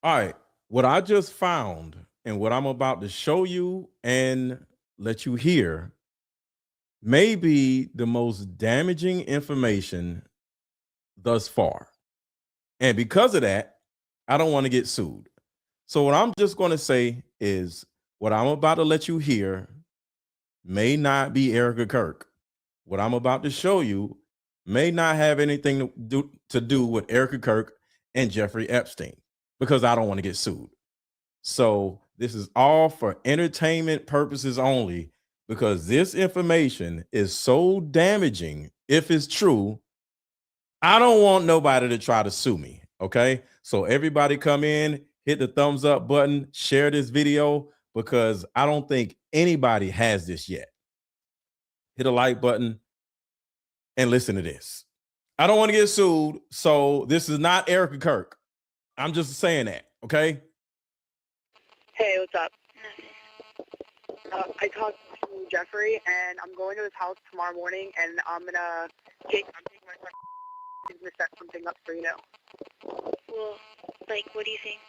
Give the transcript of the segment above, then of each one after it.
All right. What I just found and what I'm about to show you and let you hear may be the most damaging information thus far. And because of that, I don't want to get sued. So, what I'm just going to say is what I'm about to let you hear may not be Erika Kirk. What I'm about to show you may not have anything to do with Erika Kirk and Jeffrey Epstein because I don't want to get sued. So this is all for entertainment purposes only because this information is so damaging if it's true. I don't want nobody to try to sue me. Okay. So everybody come in, hit the thumbs up button, share this video because I don't think anybody has this yet. Hit a like button and listen to this. I don't want to get sued. So this is not Erika Kirk. I'm just saying that. Okay. Hey, what's up? I talked to Jeffrey, and I'm going to his house tomorrow morning, and I'm taking my son. He's gonna set something up for you. Well, like, what do you think?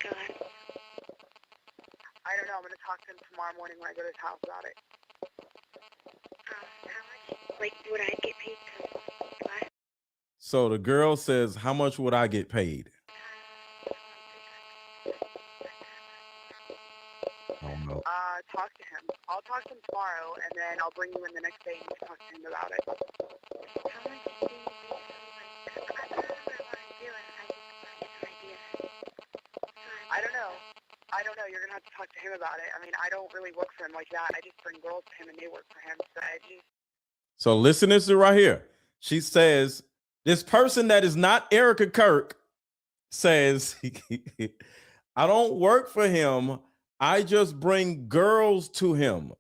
I don't know. I'm gonna talk to him tomorrow morning when I go to his house about it. How much? Like, would I get paid? So the girl says, "How much would I get paid?" I don't know. Talk to him. I'll talk to him tomorrow, and then I'll bring you in the next day and you can talk to him about it. How much do you think? I don't know what I want to do, and I just want to get some ideas. I don't know. You're gonna have to talk to him about it. I mean, I don't really work for him like that. I just bring girls to him, and they work for him. So listen to this right here. She says, this person that is not Erika Kirk says, I don't work for him. I just bring girls to him.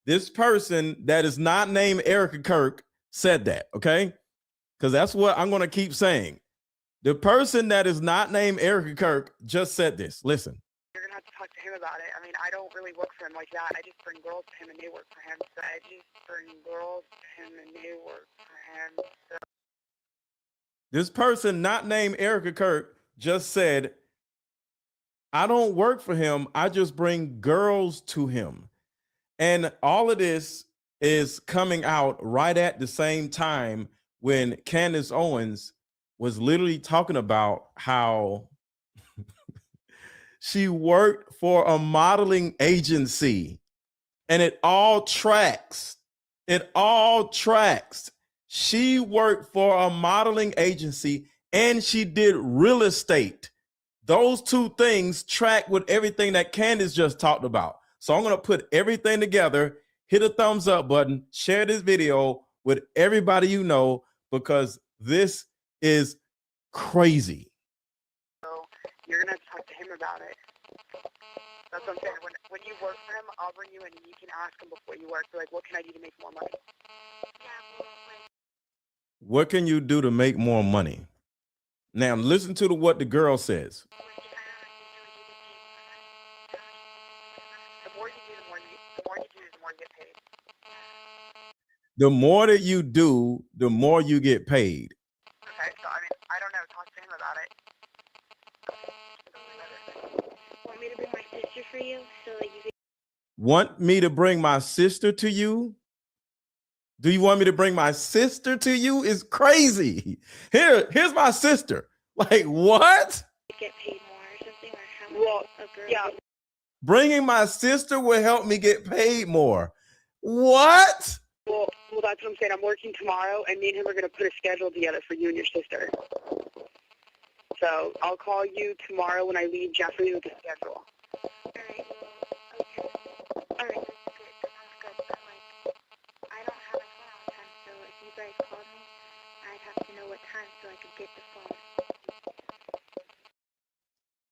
This person that is not named Erika Kirk said that, okay? Because that's what I'm going to keep saying. The person that is not named Erika Kirk just said this. Listen. You're going to have to talk to him about it. I mean, I don't really work for him like that. I just bring girls to him and they work for him. So I just bring girls to him and they work for him. So. This person not named Erika Kirk just said, I don't work for him. I just bring girls to him. And all of this is coming out right at the same time when Candace Owens was literally talking about how she worked for a modeling agency, and it all tracks. It all tracks. She worked for a modeling agency and she did real estate. Those two things track with everything that Candace just talked about. So I'm going to put everything together, hit a thumbs up button, share this video with everybody you know, because this is crazy. So you're going to have to talk to him about it. That's what I'm saying. When you work for him, I'll bring you in and you can ask him before you work. So, like, what can I do to make more money? What can you do to make more money? Now, listen to what the girl says. The more you do, the more you get paid. The more that you do, the more you get paid. Okay, so, I mean, I don't know. Talk to him about it. Want me to bring my sister for you? So that you can... Want me to bring my sister to you? Do you want me to bring my sister to you? It's crazy. Here's my sister. Like, what? Get paid more or something? Or how much well, a girl? Yeah. Bringing my sister will help me get paid more. What? Well, that's what I'm saying. I'm working tomorrow, and me and him are going to put a schedule together for you and your sister. So I'll call you tomorrow when I leave Jeffrey with the schedule. All right. Okay. All right. That's good. That sounds good. But, like, I don't have a phone all the time, so if you guys called me, I'd have to know what time so I could get the phone.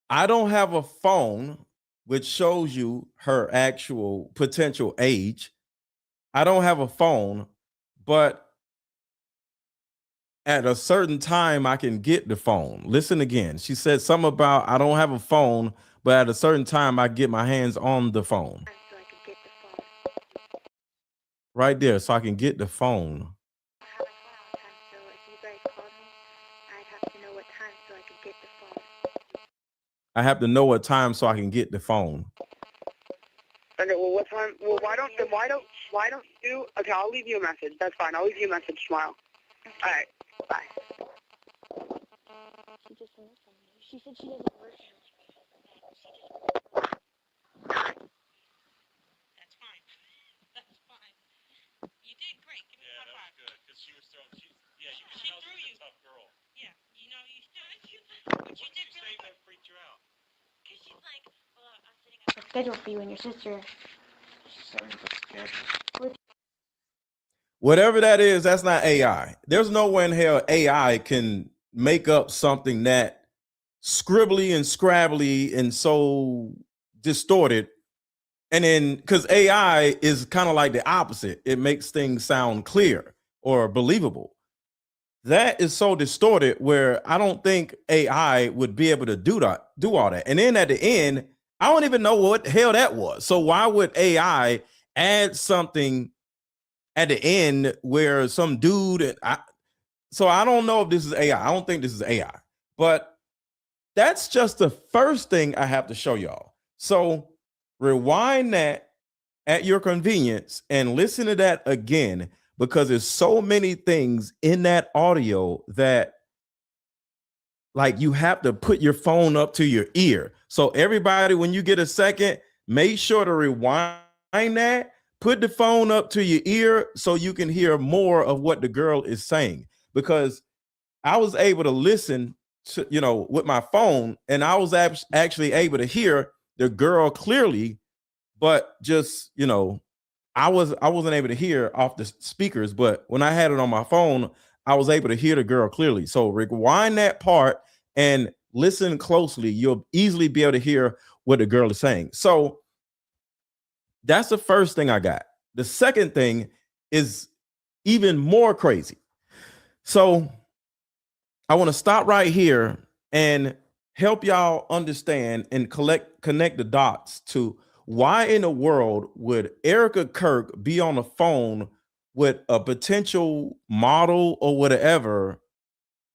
I don't have a phone which shows you her actual potential age. I don't have a phone, but at a certain time, I can get the phone. Listen again. She said something about I don't have a phone, but at a certain time, I get my hands on the phone. So I could get the phone. Right there, so I can get the phone. I have a phone all the time, so if you guys called me, I'd have to know what time so I could get the phone. I have to know what time so I can get the phone. Okay, well, what time? Well, why don't you? Okay, I'll leave you a message. That's fine. I'll leave you a message tomorrow. All right. Bye. She just hung up on me. She said she doesn't work here. That's fine. That's fine. You did great. Give me a high five. Good, because she was throwing. She threw you. A tough girl. Yeah, you know, you still, but you did really good. That freaked you out. Because she's like, well, I'm setting up a schedule for you and your sister. Whatever that is, that's not AI. There's no way in hell AI can make up something that scribbly and scrabbly and so distorted. And then because AI is kind of like the opposite, it makes things sound clear or believable. That is so distorted where I don't think AI would be able to do all that. And then at the end, I don't even know what the hell that was. So why would AI add something at the end where some dude, so I don't know if this is AI. I don't think this is AI, but that's just the first thing I have to show y'all. So rewind that at your convenience and listen to that again, because there's so many things in that audio that like you have to put your phone up to your ear. So everybody, when you get a second, make sure to rewind that, put the phone up to your ear so you can hear more of what the girl is saying, because I was able to listen to, with my phone, and I was actually able to hear the girl clearly, but just, I wasn't able to hear off the speakers, but when I had it on my phone, I was able to hear the girl clearly. So rewind that part and listen closely. You'll easily be able to hear what the girl is saying. So that's the first thing I got. The second thing is even more crazy. So I want to stop right here and help y'all understand and connect the dots to why in the world would Erika Kirk be on the phone with a potential model or whatever?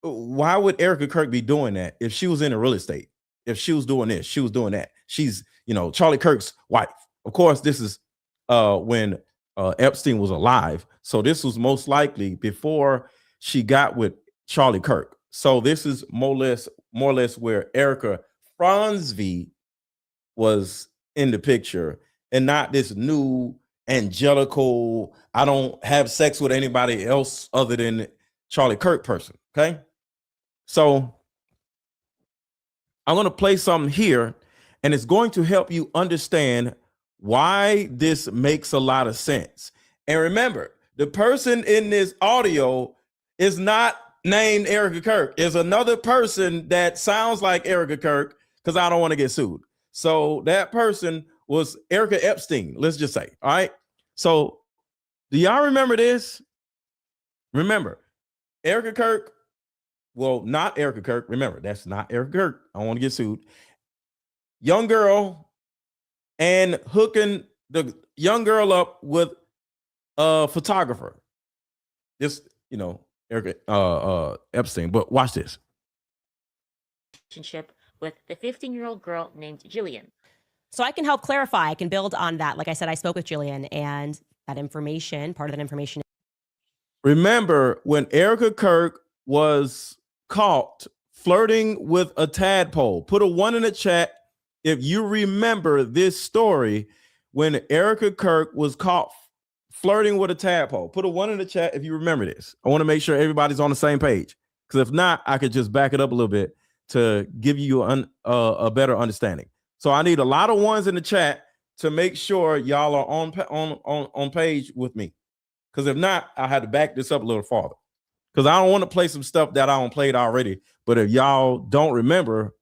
Why would Erika Kirk be doing that if she was in real estate? If she was doing this, she was doing that. She's, Charlie Kirk's wife. Of course, this is when Epstein was alive. So this was most likely before she got with Charlie Kirk. So this is more or less where Erika Franzvi was in the picture, and not this new angelical, I don't have sex with anybody else other than Charlie Kirk person. Okay. So I'm going to play something here, and it's going to help you understand why this makes a lot of sense. And remember, the person in this audio is not named Erika Kirk. Is another person that sounds like Erika Kirk, because I don't want to get sued. So that person was Erika Epstein, let's just say. All right. So do y'all remember this? Remember, Erika Kirk. Well, not Erika Kirk. Remember, that's not Erika Kirk. I don't want to get sued. Young girl, and hooking the young girl up with a photographer. Just, Erika Epstein. But watch this. Relationship with the 15-year-old girl named Jillian. So I can help clarify. I can build on that. Like I said, I spoke with Jillian, and that information, part of that information. Remember when Erika Kirk was caught flirting with a tadpole? Put a 1 in the chat if you remember this story when Erika Kirk was caught flirting with a tadpole. Put a 1 in the chat if you remember this. I want to make sure everybody's on the same page, because if not, I could just back it up a little bit to give you a better understanding. So I need a lot of 1s in the chat to make sure y'all are on page with me. Because if not, I had to back this up a little farther. Because I don't want to play some stuff that I don't played already. But if y'all don't remember,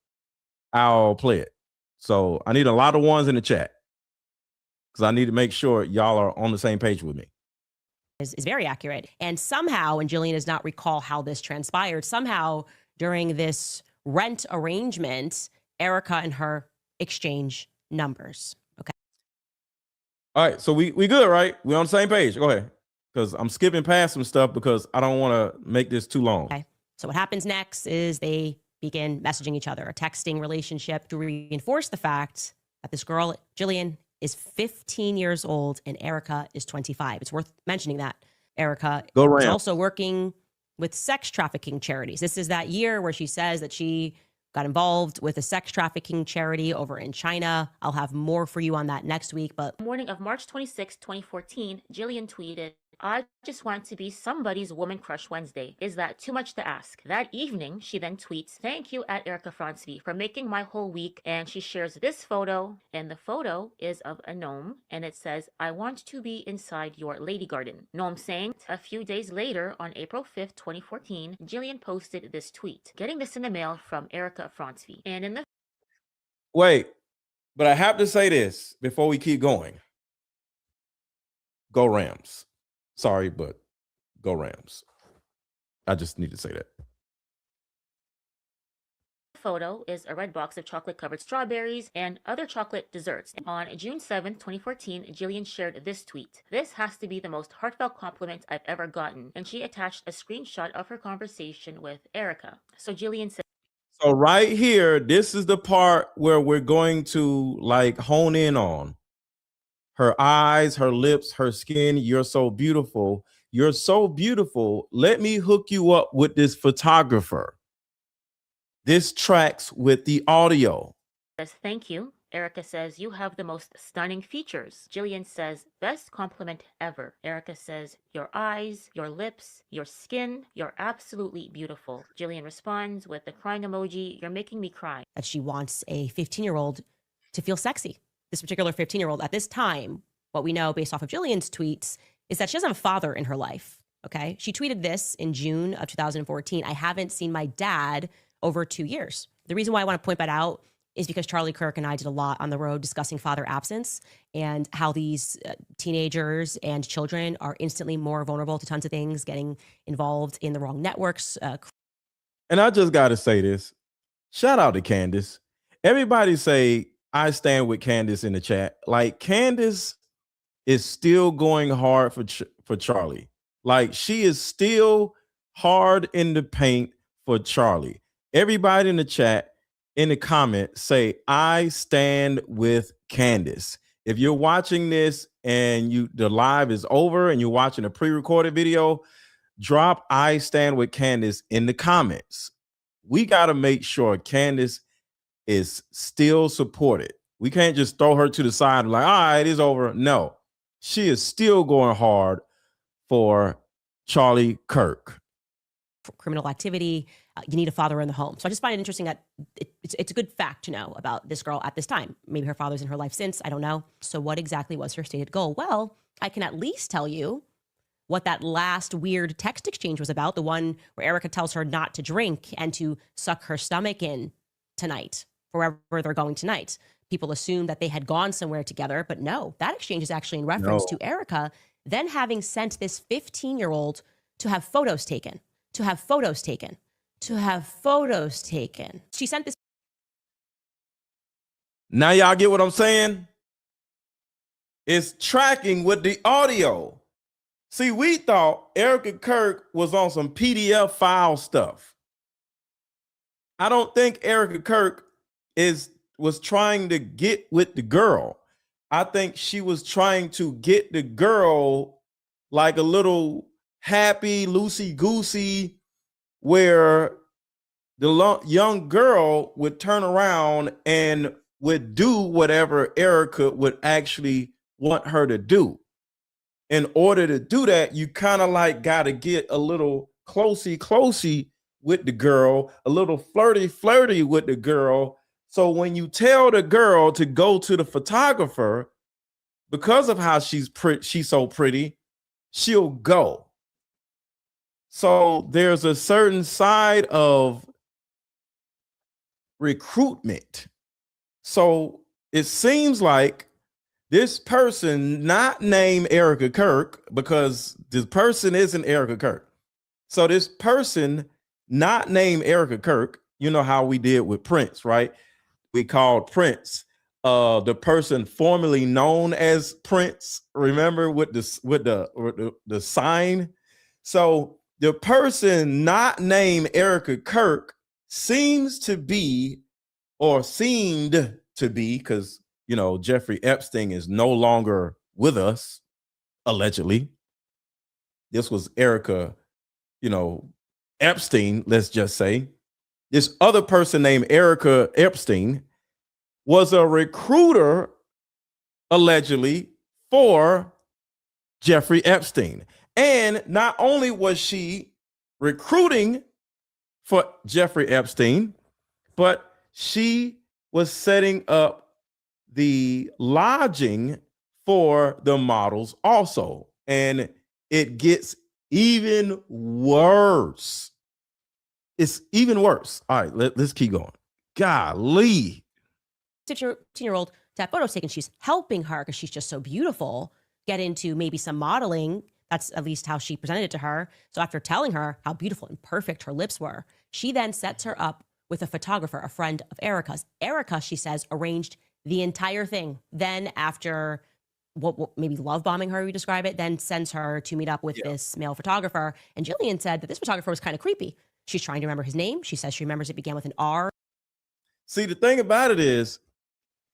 I'll play it. So I need a lot of 1s in the chat, because I need to make sure y'all are on the same page with me. Is very accurate. And somehow, and Jillian does not recall how this transpired, somehow during this rent arrangement, Erika and her exchange numbers. Okay. All right. So we good, right? We're on the same page. Go ahead. Because I'm skipping past some stuff because I don't want to make this too long. Okay. So what happens next is they begin messaging each other, a texting relationship to reinforce the fact that this girl, Jillian, is 15 years old and Erika is 25. It's worth mentioning that. Erika is also working with sex trafficking charities. This is that year where she says that she got involved with a sex trafficking charity over in China. I'll have more for you on that next week. But Morning of March 26, 2014, Jillian tweeted, "I just want to be somebody's woman crush Wednesday. Is that too much to ask?" That evening, she then tweets, "Thank you at Erika Fransby for making my whole week." And she shares this photo, and the photo is of a gnome, and it says, "I want to be inside your lady garden." Gnome saying. A few days later, on April 5th, 2014, Jillian posted this tweet, "Getting this in the mail from Erika Fransby." And in the Wait, but I have to say this before we keep going. Go Rams. Sorry, but go Rams. I just need to say that. photo is a red box of chocolate-covered strawberries and other chocolate desserts. On June 7, 2014, Jillian shared this tweet. "This has to be the most heartfelt compliment I've ever gotten." And she attached a screenshot of her conversation with Erika. So Jillian said, So right here, this is the part where we're going to like hone in on her eyes, her lips, her skin. You're so beautiful. You're so beautiful. Let me hook you up with this photographer. This tracks with the audio. "Thank you." Erika says, "You have the most stunning features." Jillian says, "Best compliment ever." Erika says, "Your eyes, your lips, your skin, you're absolutely beautiful." Jillian responds with the crying emoji, "You're making me cry." that she wants a 15-year-old to feel sexy. This particular 15-year-old at this time, what we know based off of Jillian's tweets is that she doesn't have a father in her life. Okay. She tweeted this in June of 2014. "I haven't seen my dad over 2 years." The reason why I want to point that out is because Charlie Kirk and I did a lot on the road discussing father absence and how these teenagers and children are instantly more vulnerable to tons of things, getting involved in the wrong networks. And I just got to say this. Shout out to Candace. Everybody say, "I stand with Candace" in the chat. Like, Candace is still going hard for Charlie. Like, she is still hard in the paint for Charlie. Everybody in the chat, in the comment, say, "I stand with Candace." If you're watching this and the live is over and you're watching a pre-recorded video, drop "I stand with Candace" in the comments. We got to make sure Candace is still supported. We can't just throw her to the side and like, "All right, it's over." No, she is still going hard for Charlie Kirk. For criminal activity, you need a father in the home. So I just find it interesting that it's a good fact to know about this girl at this time. Maybe her father's in her life since, I don't know. So what exactly was her stated goal? Well, I can at least tell you what that last weird text exchange was about, the one where Erika tells her not to drink and to suck her stomach in tonight, wherever they're going tonight. People assume that they had gone somewhere together, but no, that exchange is actually in reference to Erika then having sent this 15-year-old to have photos taken. She sent this. Now y'all get what I'm saying? It's tracking with the audio. See, we thought Erika Kirk was on some PDF file stuff. I don't think Erika Kirk was trying to get with the girl. I think she was trying to get the girl like a little happy, loosey-goosey, where the young girl would turn around and would do whatever Erika would actually want her to do. In order to do that, you kind of like got to get a little closey with the girl, a little flirty with the girl. So when you tell the girl to go to the photographer, because of how she's so pretty, she'll go. So there's a certain side of recruitment. So it seems like this person, not named Erika Kirk, because this person isn't Erika Kirk. So this person, not named Erika Kirk, you know how we did with Prince, right? We called Prince the person formerly known as Prince. Remember with the sign? So the person not named Erika Kirk seems to be, or seemed to be, because, you know, Jeffrey Epstein is no longer with us, allegedly. This was Erika, you know, Epstein, let's just say. This other person named Erika Epstein was a recruiter, allegedly, for Jeffrey Epstein. And not only was she recruiting for Jeffrey Epstein, but she was setting up the lodging for the models also. And it gets even worse. It's even worse. All right, let's keep going. Golly. 16-year-old to have photos taken. She's helping her because she's just so beautiful get into maybe some modeling. That's at least how she presented it to her. So after telling her how beautiful and perfect her lips were, she then sets her up with a photographer, a friend of Erika's. Erika, she says, arranged the entire thing. Then after what maybe love bombing her, we describe it, then sends her to meet up with this male photographer. And Jillian said that this photographer was kind of creepy. She's trying to remember his name. She says she remembers it began with an R. See, the thing about it is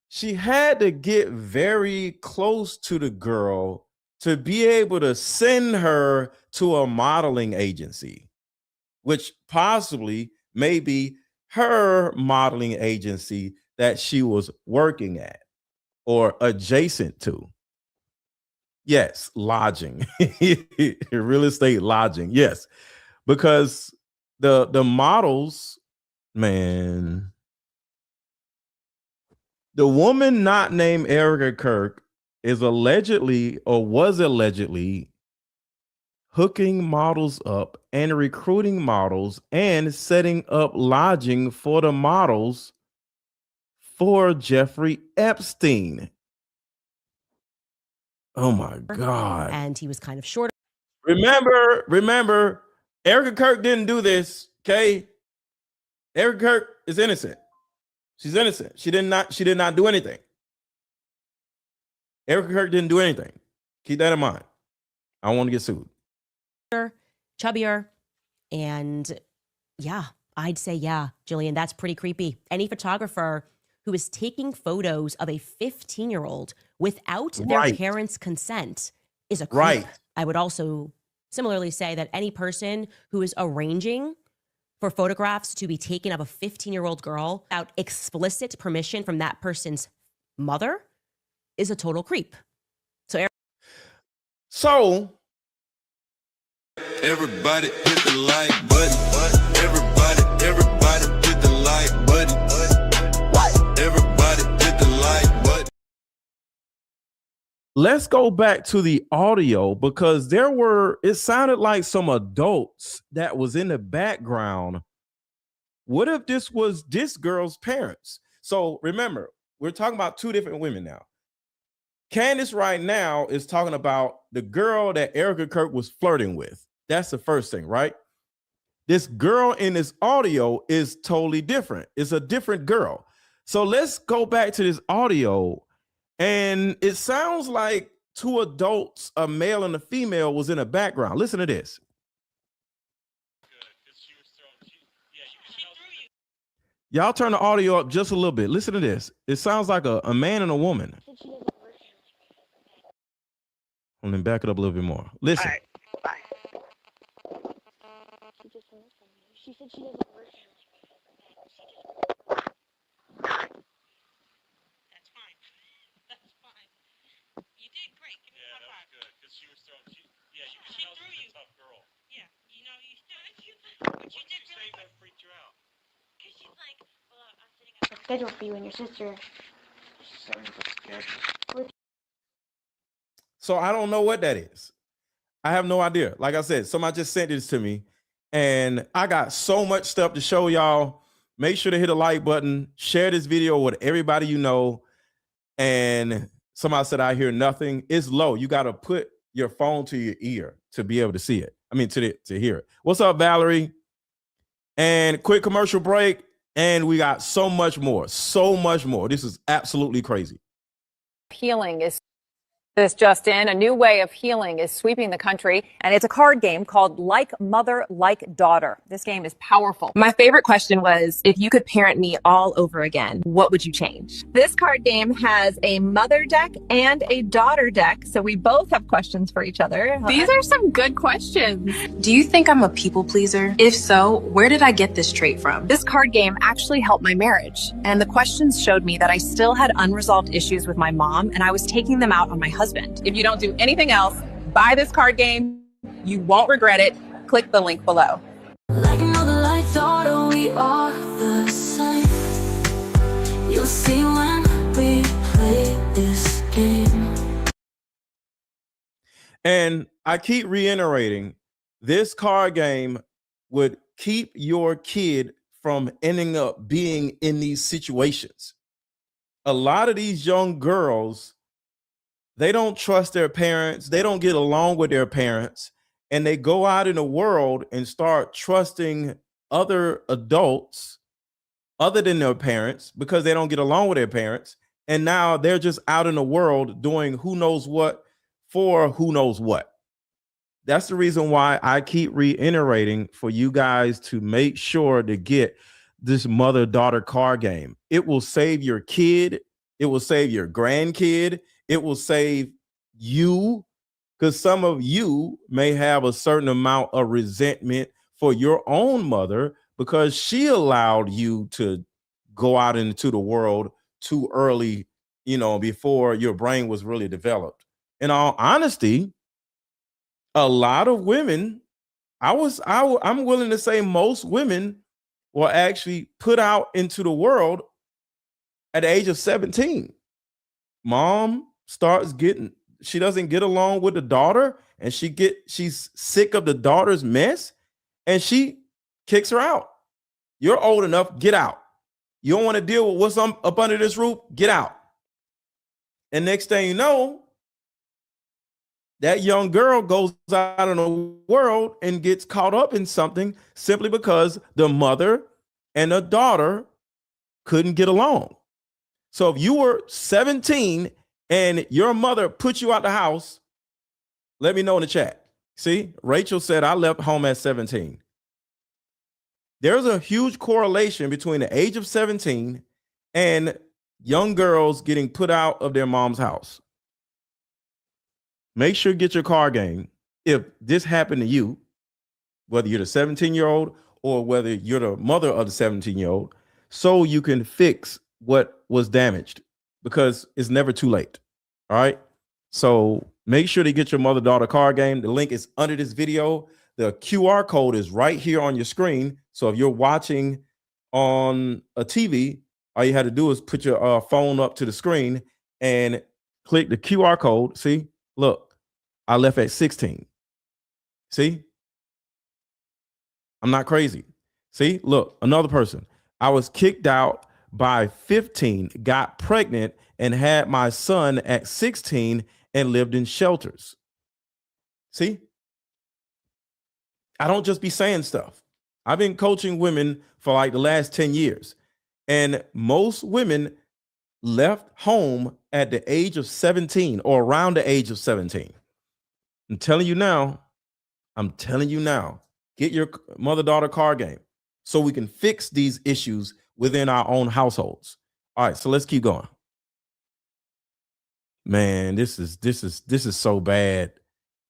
she had to get very close to the girl to be able to send her to a modeling agency, which possibly may be her modeling agency that she was working at or adjacent to. Yes, lodging, real estate lodging. Yes, because the models, man, the woman not named Erika Kirk is allegedly, or was allegedly, hooking models up and recruiting models and setting up lodging for the models for Jeffrey Epstein. Oh my God. And he was kind of short. Remember, Erika Kirk didn't do this, okay? Erika Kirk is innocent. She's innocent. She did not do anything. Erika Kirk didn't do anything. Keep that in mind. I don't want to get sued. Chubbier. And yeah, I'd say, yeah, Jillian, that's pretty creepy. Any photographer who is taking photos of a 15-year-old without their parents' consent is a creep. Right. I would also similarly say that any person who is arranging for photographs to be taken of a 15-year-old girl without explicit permission from that person's mother is a total creep. So everybody hit the like button. Everybody hit the like button. Everybody hit the like button. let's go back to the audio, because it sounded like some adults that was in the background. What if this was this girl's parents? So remember, we're talking about two different women now. Candace right now is talking about the girl that Erika Kirk was flirting with. That's the first thing, right? This girl in this audio is totally different. It's a different girl. So let's go back to this audio. And it sounds like two adults, a male and a female, was in the background. Listen to this. Y'all turn the audio up just a little bit. Listen to this. It sounds like a man and a woman. And then back it up a little bit more. Listen. All right, bye. She said she doesn't work. That's fine. That's fine. You did great. Give me a high five. Good, because she was throwing. She threw you. a tough girl. Yeah, you know, you still, but you did really That freaked you out. because she's like, well, I'm sitting up. The schedule for you and your sister. So I don't know what that is. I have no idea. Like I said, somebody just sent this to me, and I got so much stuff to show y'all. Make sure to hit a like button, share this video with everybody you know. And somebody said, I hear nothing. It's low. You got to put your phone to your ear to be able to see it. I mean, to hear it. What's up, Valerie? And quick commercial break. And we got so much more. So much more. This is absolutely crazy. Healing is This just in, a new way of healing is sweeping the country, and it's a card game called Like Mother, Like Daughter. This game is powerful. My favorite question was, if you could parent me all over again, what would you change? This card game has a mother deck and a daughter deck, so we both have questions for each other. These are some good questions. Do you think I'm a people pleaser? If so, where did I get this trait from? This card game actually helped my marriage, and the questions showed me that I still had unresolved issues with my mom, and I was taking them out on my husband. If you don't do anything else, buy this card game. You won't regret it. Click the link below. Like another light thought, we are the same. You'll see when we play this game. And I keep reiterating, this card game would keep your kid from ending up being in these situations. A lot of these young girls, they don't trust their parents. They don't get along with their parents. And they go out in the world and start trusting other adults other than their parents because they don't get along with their parents. And now they're just out in the world doing who knows what for who knows what. That's the reason why I keep reiterating for you guys to make sure to get this mother-daughter card game. It will save your kid. It will save your grandkid. It will save you, because some of you may have a certain amount of resentment for your own mother because she allowed you to go out into the world too early, before your brain was really developed. In all honesty, a lot of women, I'm willing to say most women were actually put out into the world at the age of 17. Mom she doesn't get along with the daughter, and she's sick of the daughter's mess, and she kicks her out. You're old enough, get out. You don't want to deal with what's up under this roof, get out. And next thing you know, that young girl goes out in the world and gets caught up in something simply because the mother and the daughter couldn't get along. So if you were 17 and your mother put you out the house, let me know in the chat. See, Rachel said, I left home at 17. There's a huge correlation between the age of 17 and young girls getting put out of their mom's house. Make sure you get your card game. If this happened to you, whether you're the 17-year-old or whether you're the mother of the 17-year-old, so you can fix what was damaged, because it's never too late. All right. So make sure to get your mother-daughter card game. The link is under this video. The QR code is right here on your screen. So if you're watching on a TV, all you had to do is put your phone up to the screen and click the QR code. See, look, I left at 16. See, I'm not crazy. See, look, another person. I was kicked out by 15, got pregnant, and had my son at 16 and lived in shelters. See, I don't just be saying stuff. I've been coaching women for like the last 10 years, and most women left home at the age of 17 or around the age of 17. I'm telling you now, get your mother-daughter card game so we can fix these issues within our own households. All right, so let's keep going. Man, this is so bad.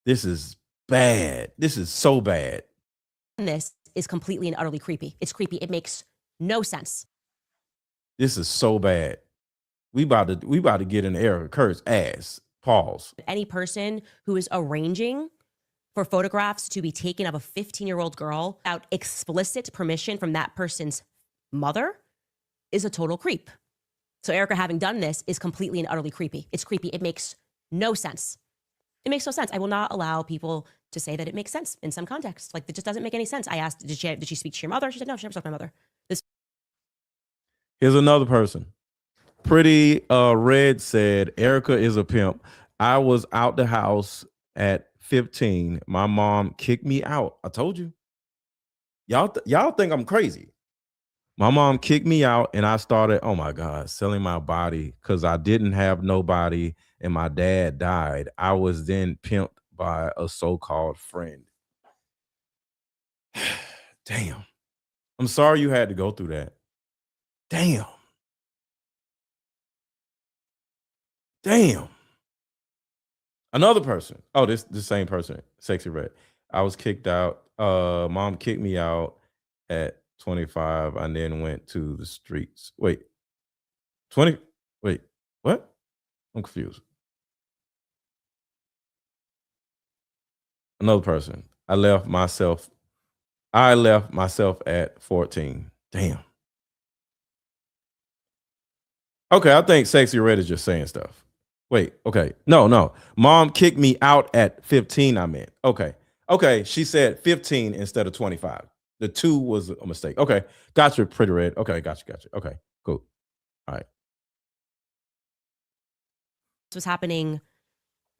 This is bad. This is so bad. This is completely and utterly creepy. It's creepy. It makes no sense. This is so bad. We about to get in Erika Kirk's ass. Pause. Any person who is arranging for photographs to be taken of a 15-year-old girl without explicit permission from that person's mother is a total creep. So Erika, having done this, is completely and utterly creepy. It's creepy. It makes no sense. It makes no sense. I will not allow people to say that it makes sense in some contexts. Like, it just doesn't make any sense. I asked, did she speak to your mother? She said, no, she never spoke to my mother. Here's another person. Pretty Red said, Erika is a pimp. I was out the house at 15. My mom kicked me out. I told you. Y'all think I'm crazy. My mom kicked me out and I started, oh my God, selling my body because I didn't have nobody and my dad died. I was then pimped by a so-called friend. Damn. I'm sorry you had to go through that. Damn. Damn. Another person. Oh, this the same person. Sexy Red. I was kicked out. Mom kicked me out at 25. I then went to the streets. Wait. 20. Wait. What? I'm confused. Another person. I left myself at 14. Damn. Okay, I think Sexy Red is just saying stuff. Wait, okay. No. Mom kicked me out at 15, I meant. Okay, she said 15 instead of 25. The 2 was a mistake. Okay, gotcha, Pretty Red. Okay, gotcha. Okay, cool. All right. This was happening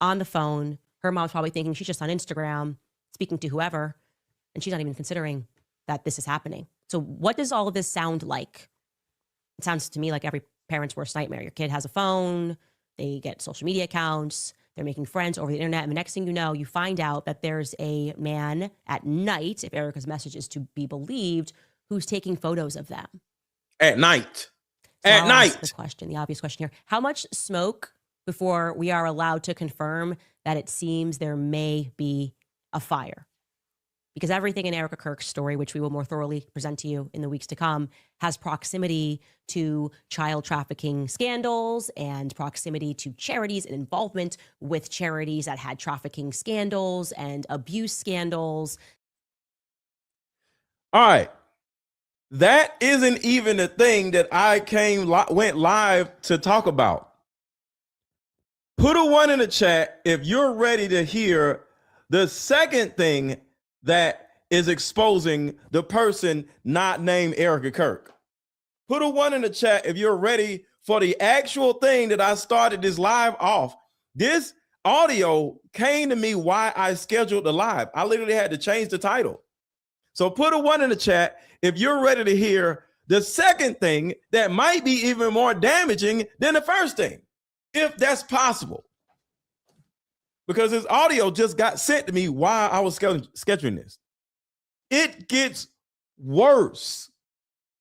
on the phone. Her mom's probably thinking she's just on Instagram, speaking to whoever, and she's not even considering that this is happening. So what does all of this sound like? It sounds to me like every parent's worst nightmare. Your kid has a phone, they get social media accounts, they're making friends over the internet, and the next thing you know, you find out that there's a man at night, if Erika's message is to be believed, who's taking photos of them. At night. So At I'll night. ask the question, the obvious question here. How much smoke before we are allowed to confirm that it seems there may be a fire? Because everything in Erika Kirk's story, which we will more thoroughly present to you in the weeks to come, has proximity to child trafficking scandals and proximity to charities and involvement with charities that had trafficking scandals and abuse scandals. All right. That isn't even a thing that I went live to talk about. Put a 1 in the chat if you're ready to hear the second thing that is exposing the person not named Erika Kirk. Put a 1 in the chat if you're ready for the actual thing that I started this live off. This audio came to me while I scheduled the live. I literally had to change the title. So put a 1 in the chat if you're ready to hear the second thing that might be even more damaging than the first thing, if that's possible. Because this audio just got sent to me while I was scheduling this. It gets worse.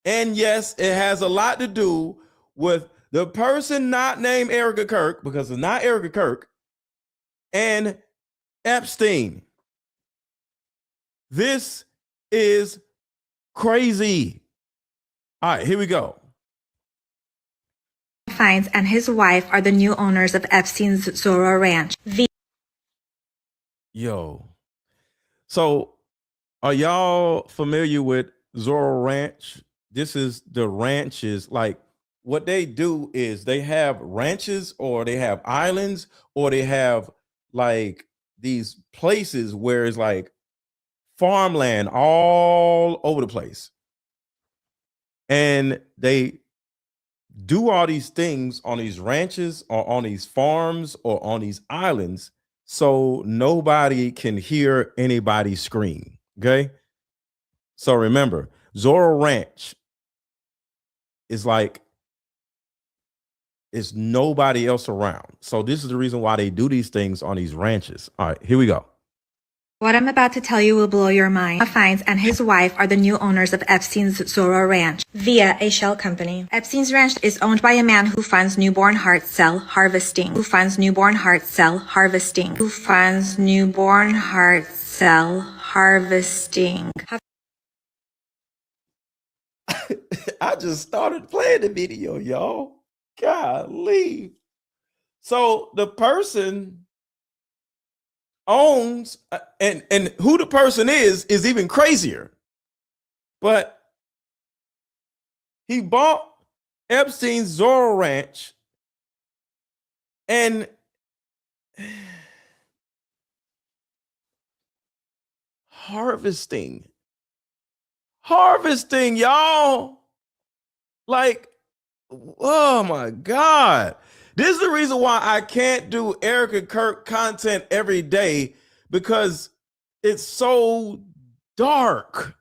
And yes, it has a lot to do with the person not named Erika Kirk, because it's not Erika Kirk, and Epstein. This is crazy. All right, here we go. Fines and his wife are the new owners of Epstein's Zorro Ranch. Yo. So are y'all familiar with Zorro Ranch? This is the ranches. Like, what they do is they have ranches, or they have islands, or they have like these places where it's like farmland all over the place. And they do all these things on these ranches or on these farms or on these islands so nobody can hear anybody scream. Okay. So remember, Zorro Ranch is like, it's nobody else around. So this is the reason why they do these things on these ranches. All right, here we go. What I'm about to tell you will blow your mind. Fines and his wife are the new owners of Epstein's Zorro Ranch via a shell company. Epstein's ranch is owned by a man who funds newborn heart cell harvesting. Who funds newborn heart cell harvesting. Who funds newborn heart cell harvesting. I just started playing the video, y'all. Golly. So the person owns, and who the person is even crazier. But he bought Epstein's Zorro Ranch, and harvesting, y'all. Like, oh my God. This is the reason why I can't do Erika Kirk content every day, because it's so dark.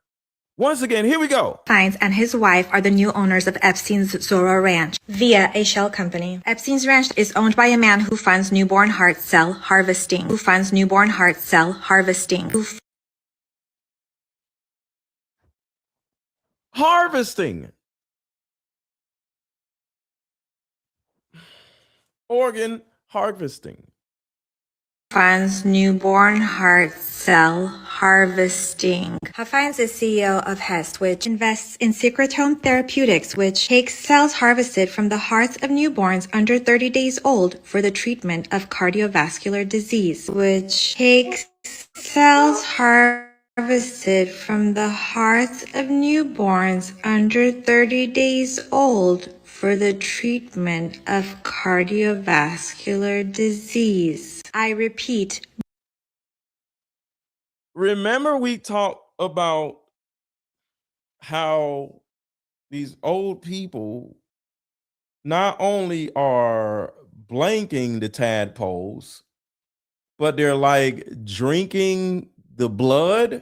Once again, here we go. Fines and his wife are the new owners of Epstein's Zorro Ranch via a shell company. Epstein's ranch is owned by a man who funds newborn heart cell harvesting. Harvesting. Organ harvesting. Funds newborn heart cell harvesting. Hafines is CEO of HEST, which invests in secretome therapeutics, which takes cells harvested from the hearts of newborns under 30 days old for the treatment of cardiovascular disease. Harvested from the hearts of newborns under 30 days old for the treatment of cardiovascular disease. I repeat. Remember we talked about how these old people not only are blanking the tadpoles, but they're like drinking the blood.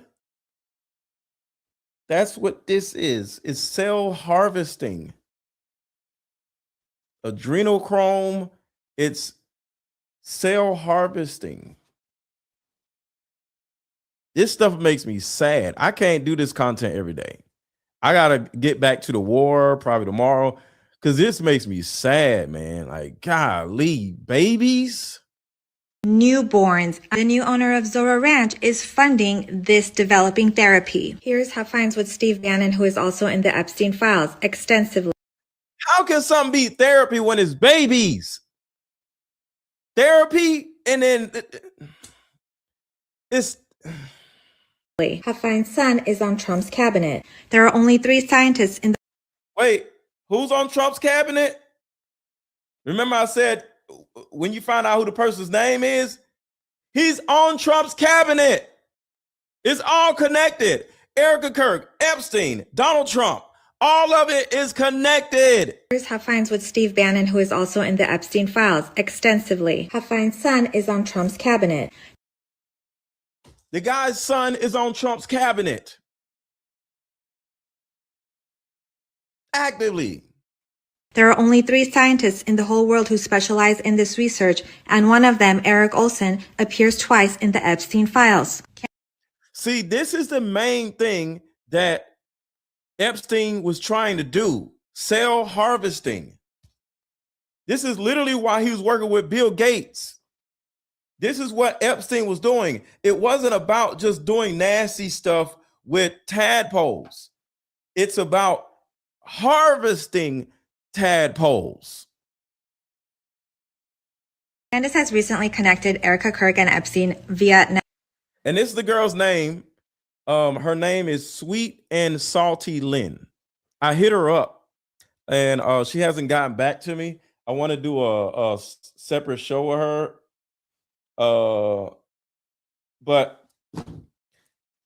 That's what this is. It's cell harvesting. Adrenochrome, it's cell harvesting. This stuff makes me sad. I can't do this content every day. I gotta get back to the war probably tomorrow because this makes me sad, man. Like, golly, babies. Newborns. The new owner of Zorro Ranch is funding this developing therapy. Here's Hafines with Steve Bannon, who is also in the Epstein files extensively. How can something be therapy when it's babies? Therapy and then it's... Hafines' son is on Trump's cabinet. There are only 3 scientists in the... Wait, who's on Trump's cabinet? Remember I said when you find out who the person's name is, he's on Trump's cabinet. It's all connected. Erika Kirk, Epstein, Donald Trump. All of it is connected. Here's Hafines with Steve Bannon, who is also in the Epstein files extensively. Hafines' son is on Trump's cabinet. The guy's son is on Trump's cabinet. Actively. There are only 3 scientists in the whole world who specialize in this research, and one of them, Eric Olson, appears twice in the Epstein files. See, this is the main thing that Epstein was trying to do, cell harvesting. This is literally why he was working with Bill Gates. This is what Epstein was doing. It wasn't about just doing nasty stuff with tadpoles. It's about harvesting tadpoles. Candace has recently connected Erika Kirk and Epstein via... And this is the girl's name. Her name is Sweet and Salty Lynn. I hit her up and she hasn't gotten back to me. I want to do a separate show with her. But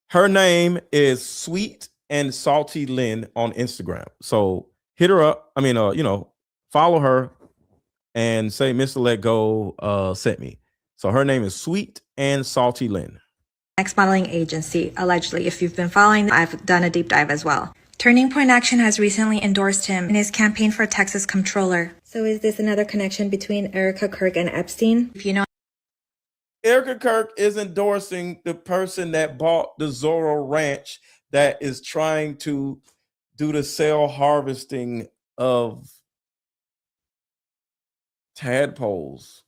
her name is Sweet and Salty Lynn on Instagram. So hit her up. I mean, follow her and say Mr. Let Go sent me. So her name is Sweet and Salty Lynn. Next modeling agency, allegedly. If you've been following, I've done a deep dive as well. Turning Point Action has recently endorsed him in his campaign for Texas comptroller. So is this another connection between Erika Kirk and Epstein? If you know, Erika Kirk is endorsing the person that bought the Zorro Ranch that is trying to do the cell harvesting of tadpoles.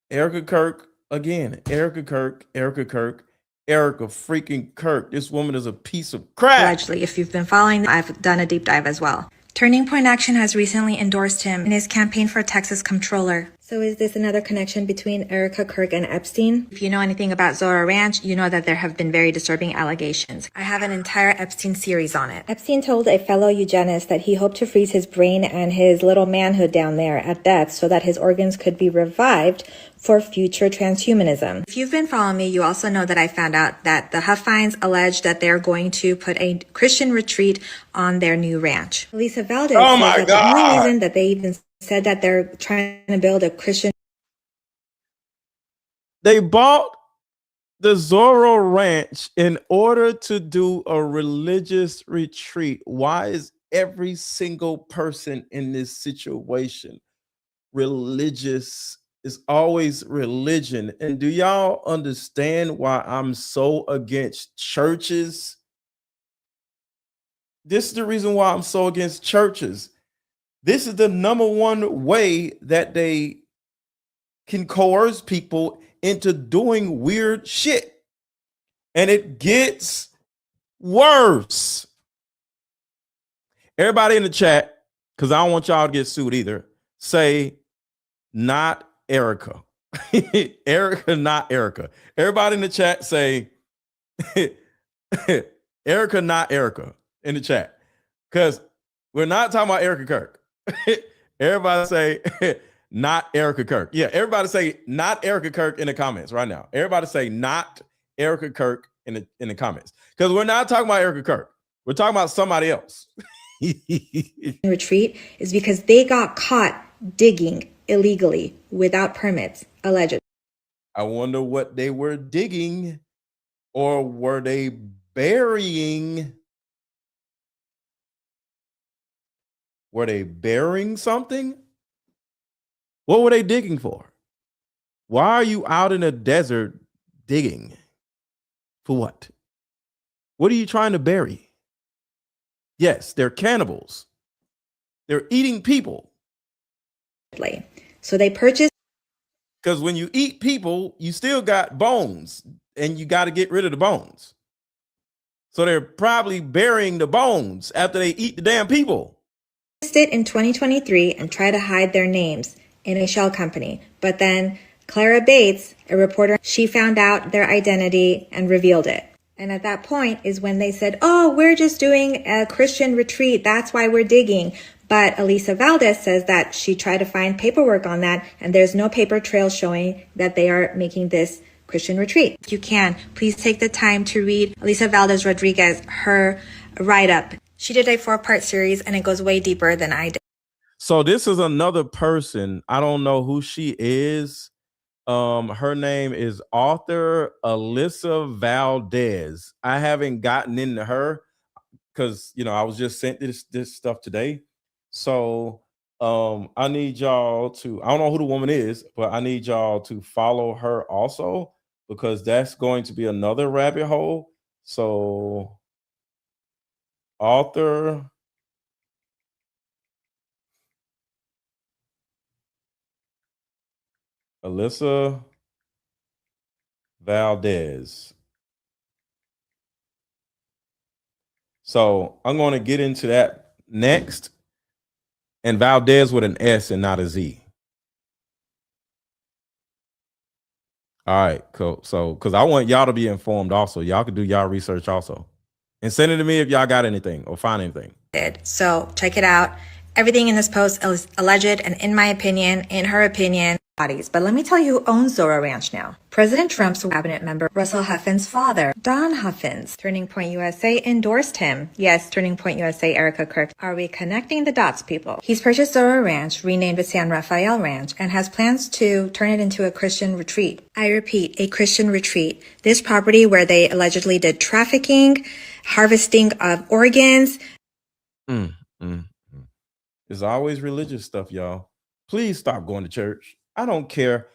Erika Kirk, again, Erika Kirk, Erika freaking Kirk. This woman is a piece of crap. Allegedly, if you've been following, I've done a deep dive as well. Turning Point Action has recently endorsed him in his campaign for Texas comptroller. So is this another connection between Erika Kirk and Epstein? If you know anything about Zorro Ranch, you know that there have been very disturbing allegations. I have an entire Epstein series on it. Epstein told a fellow eugenist that he hoped to freeze his brain and his little manhood down there at death so that his organs could be revived for future transhumanism. If you've been following me, you also know that I found out that the Huffines allege that they're going to put a Christian retreat on their new ranch. Lisa Valdez says that the only reason that they even said that they're trying to build a Christian... They bought the Zorro Ranch in order to do a religious retreat. Why is every single person in this situation religious? Is always religion. And do y'all understand why I'm so against churches? This is the reason why I'm so against churches. This is the number one way that they can coerce people into doing weird shit. And it gets worse. Everybody in the chat, because I don't want y'all to get sued either, say not Erika. Erika, not Erika. Everybody in the chat say Erika, not Erika in the chat. Because we're not talking about Erika Kirk. Everybody say not Erika Kirk. Yeah, everybody say not Erika Kirk in the comments right now. Everybody say not Erika Kirk in the comments. Because we're not talking about Erika Kirk. We're talking about somebody else. Retreat is because they got caught digging illegally without permits, allegedly. I wonder what they were digging, or were they burying? Were they burying something? What were they digging for? Why are you out in a desert digging? For what? What are you trying to bury? Yes, they're cannibals. They're eating people. So they purchased. Because when you eat people, you still got bones, and you got to get rid of the bones. So they're probably burying the bones after they eat the damn people. It in 2023 and try to hide their names in a shell company. But then Clara Bates, a reporter, she found out their identity and revealed it. And at that point is when they said, oh, we're just doing a Christian retreat. That's why we're digging. But Elisa Valdez says that she tried to find paperwork on that, and there's no paper trail showing that they are making this Christian retreat. If you can, please take the time to read Elisa Valdez Rodriguez, her write-up. She did a 4-part series, and it goes way deeper than I did. So this is another person. I don't know who she is. Her name is author Alyssa Valdez. I haven't gotten into her because I was just sent this stuff today. So I need y'all to, I don't know who the woman is, but I need y'all to follow her also, because that's going to be another rabbit hole. So author Alyssa Valdez. So I'm going to get into that next. And Valdez with an S and not a Z. All right, cool. So, because I want y'all to be informed also. Y'all can do y'all research also. And send it to me if y'all got anything or find anything. So check it out. Everything in this post is alleged and, in my opinion, in her opinion, bodies. But let me tell you who owns Zorro Ranch now. President Trump's cabinet member, Russell Huffin's father, Don Huffins. Turning Point USA endorsed him. Yes, Turning Point USA, Erika Kirk. Are we connecting the dots, people? He's purchased Zorro Ranch, renamed it San Rafael Ranch, and has plans to turn it into a Christian retreat. I repeat, a Christian retreat. This property where they allegedly did trafficking, harvesting of organs. It's always religious stuff, y'all. Please stop going to church. I don't care.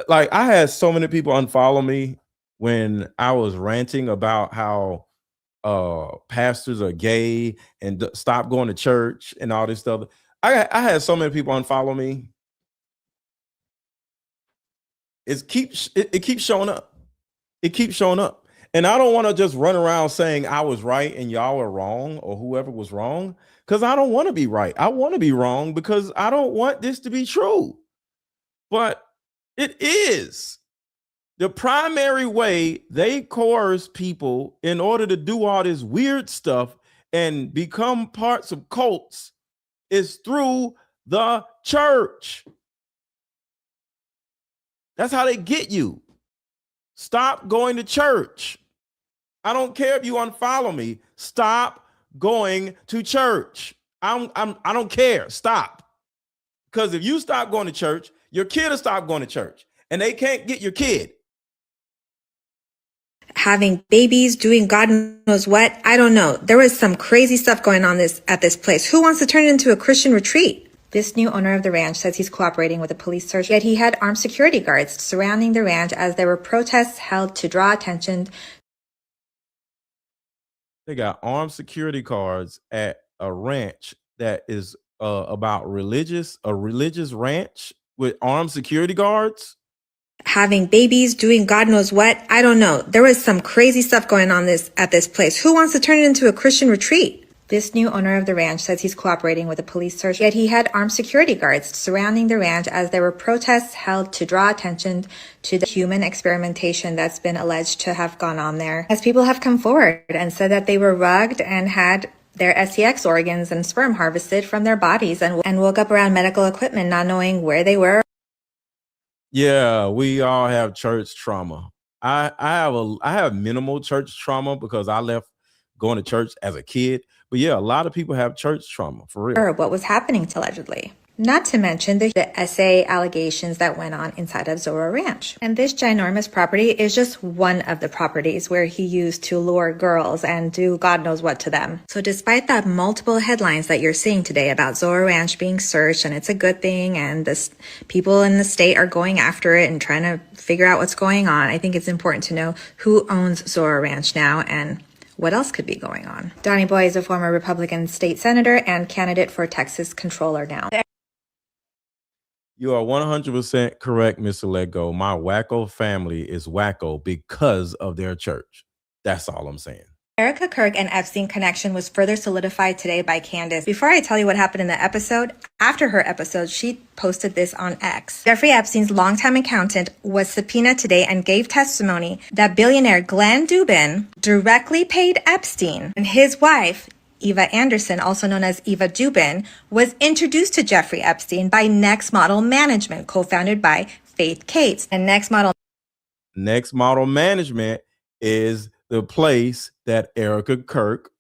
Like, I had so many people unfollow me when I was ranting about how pastors are gay and stop going to church and all this stuff. I had so many people unfollow me. It keeps showing up. It keeps showing up. And I don't want to just run around saying I was right and y'all are wrong, or whoever was wrong, because I don't want to be right. I want to be wrong because I don't want this to be true. But it is. The primary way they coerce people in order to do all this weird stuff and become parts of cults is through the church. That's how they get you. Stop going to church. I don't care if you unfollow me. Stop going to church. I don't care. Stop. Because if you stop going to church, your kid will stop going to church, and they can't get your kid. having babies, doing God knows what. I don't know. There was some crazy stuff going on at this place. Who wants to turn it into a Christian retreat? This new owner of the ranch says he's cooperating with a police search, yet he had armed security guards surrounding the ranch as there were protests held to draw attention. They got armed security guards at a ranch that is a religious ranch with armed security guards. Having babies, doing God knows what. I don't know. There was some crazy stuff going on at this place. Who wants to turn it into a Christian retreat? This new owner of the ranch says he's cooperating with a police search, yet he had armed security guards surrounding the ranch as there were protests held to draw attention to the human experimentation that's been alleged to have gone on there. As people have come forward and said that they were rugged and had their SEX organs and sperm harvested from their bodies and woke up around medical equipment not knowing where they were. Yeah, we all have church trauma. I have minimal church trauma because I left going to church as a kid. But yeah, a lot of people have church trauma, for real. Or what was happening allegedly. Not to mention the SA allegations that went on inside of Zorro Ranch. And this ginormous property is just one of the properties where he used to lure girls and do God knows what to them. So despite that multiple headlines that you're seeing today about Zorro Ranch being searched and it's a good thing and people in the state are going after it and trying to figure out what's going on, I think it's important to know who owns Zorro Ranch now and what else could be going on. Donnie Boy is a former Republican state senator and candidate for Texas controller now. You are 100% correct, Mr. Lego. My wacko family is wacko because of their church. That's all I'm saying. Erika Kirk and Epstein connection was further solidified today by Candace. Before I tell you what happened in the episode, after her episode, she posted this on X. Jeffrey Epstein's longtime accountant was subpoenaed today and gave testimony that billionaire Glenn Dubin directly paid Epstein, and his wife, Eva Anderson, also known as Eva Dubin, was introduced to Jeffrey Epstein by Next Model Management, co-founded by Faith Cates. And Next Model Management is the place that Erika Kirk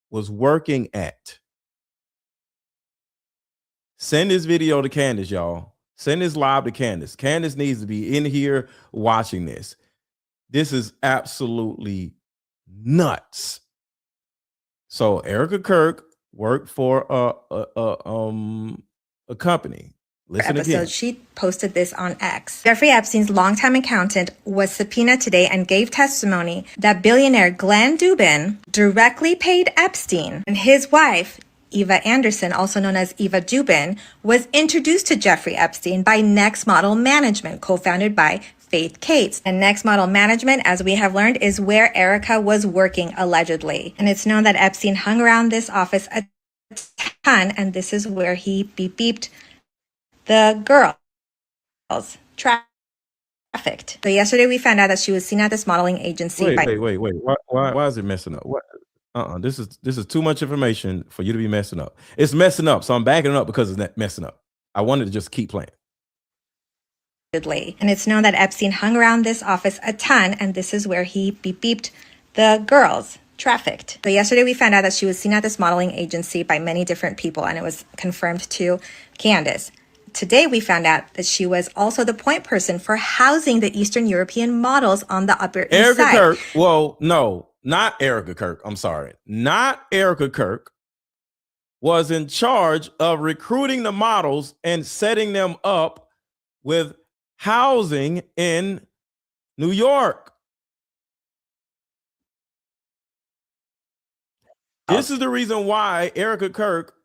was working at. Send this video to Candace, y'all. Send this live to Candace. Candace needs to be in here watching this. This is absolutely nuts. So Erika Kirk worked for a company. Listen episode, again. she posted this on X. Jeffrey Epstein's longtime accountant was subpoenaed today and gave testimony that billionaire Glenn Dubin directly paid Epstein, and his wife, Eva Anderson, also known as Eva Dubin, was introduced to Jeffrey Epstein by Next Model Management, co-founded by Faith Cates. And Next Model Management, as we have learned, is where Erika was working allegedly. And it's known that Epstein hung around this office a ton, and this is where he beeped the girls trafficked. So yesterday we found out that she was seen at this modeling agency. Wait. Why is it messing up? What? This is too much information for you to be messing up. It's messing up, so I'm backing it up because it's messing up. I wanted to just keep playing. And it's known that Epstein hung around this office a ton, and this is where he beeped the girls trafficked. So yesterday we found out that she was seen at this modeling agency by many different people, and it was confirmed to Candace. Today we found out that she was also the point person for housing the Eastern European models on the Upper East Side. Erika Kirk, well, no, not Erika Kirk. I'm sorry. Not Erika Kirk was in charge of recruiting the models and setting them up with housing in New York. This is the reason why Erika Kirk,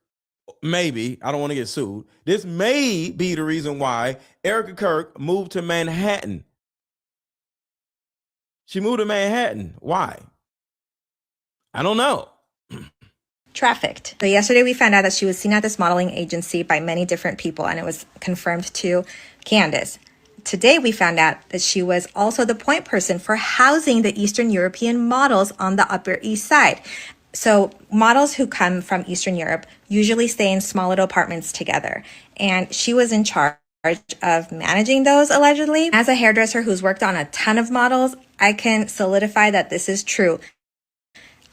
maybe, I don't want to get sued. This may be the reason why Erika Kirk moved to Manhattan. She moved to Manhattan. Why? I don't know. Trafficked. So yesterday we found out that she was seen at this modeling agency by many different people, and it was confirmed to Candace. Today we found out that she was also the point person for housing the Eastern European models on the Upper East Side. So models who come from Eastern Europe usually stay in small little apartments together. And she was in charge of managing those, allegedly. As a hairdresser who's worked on a ton of models, I can solidify that this is true.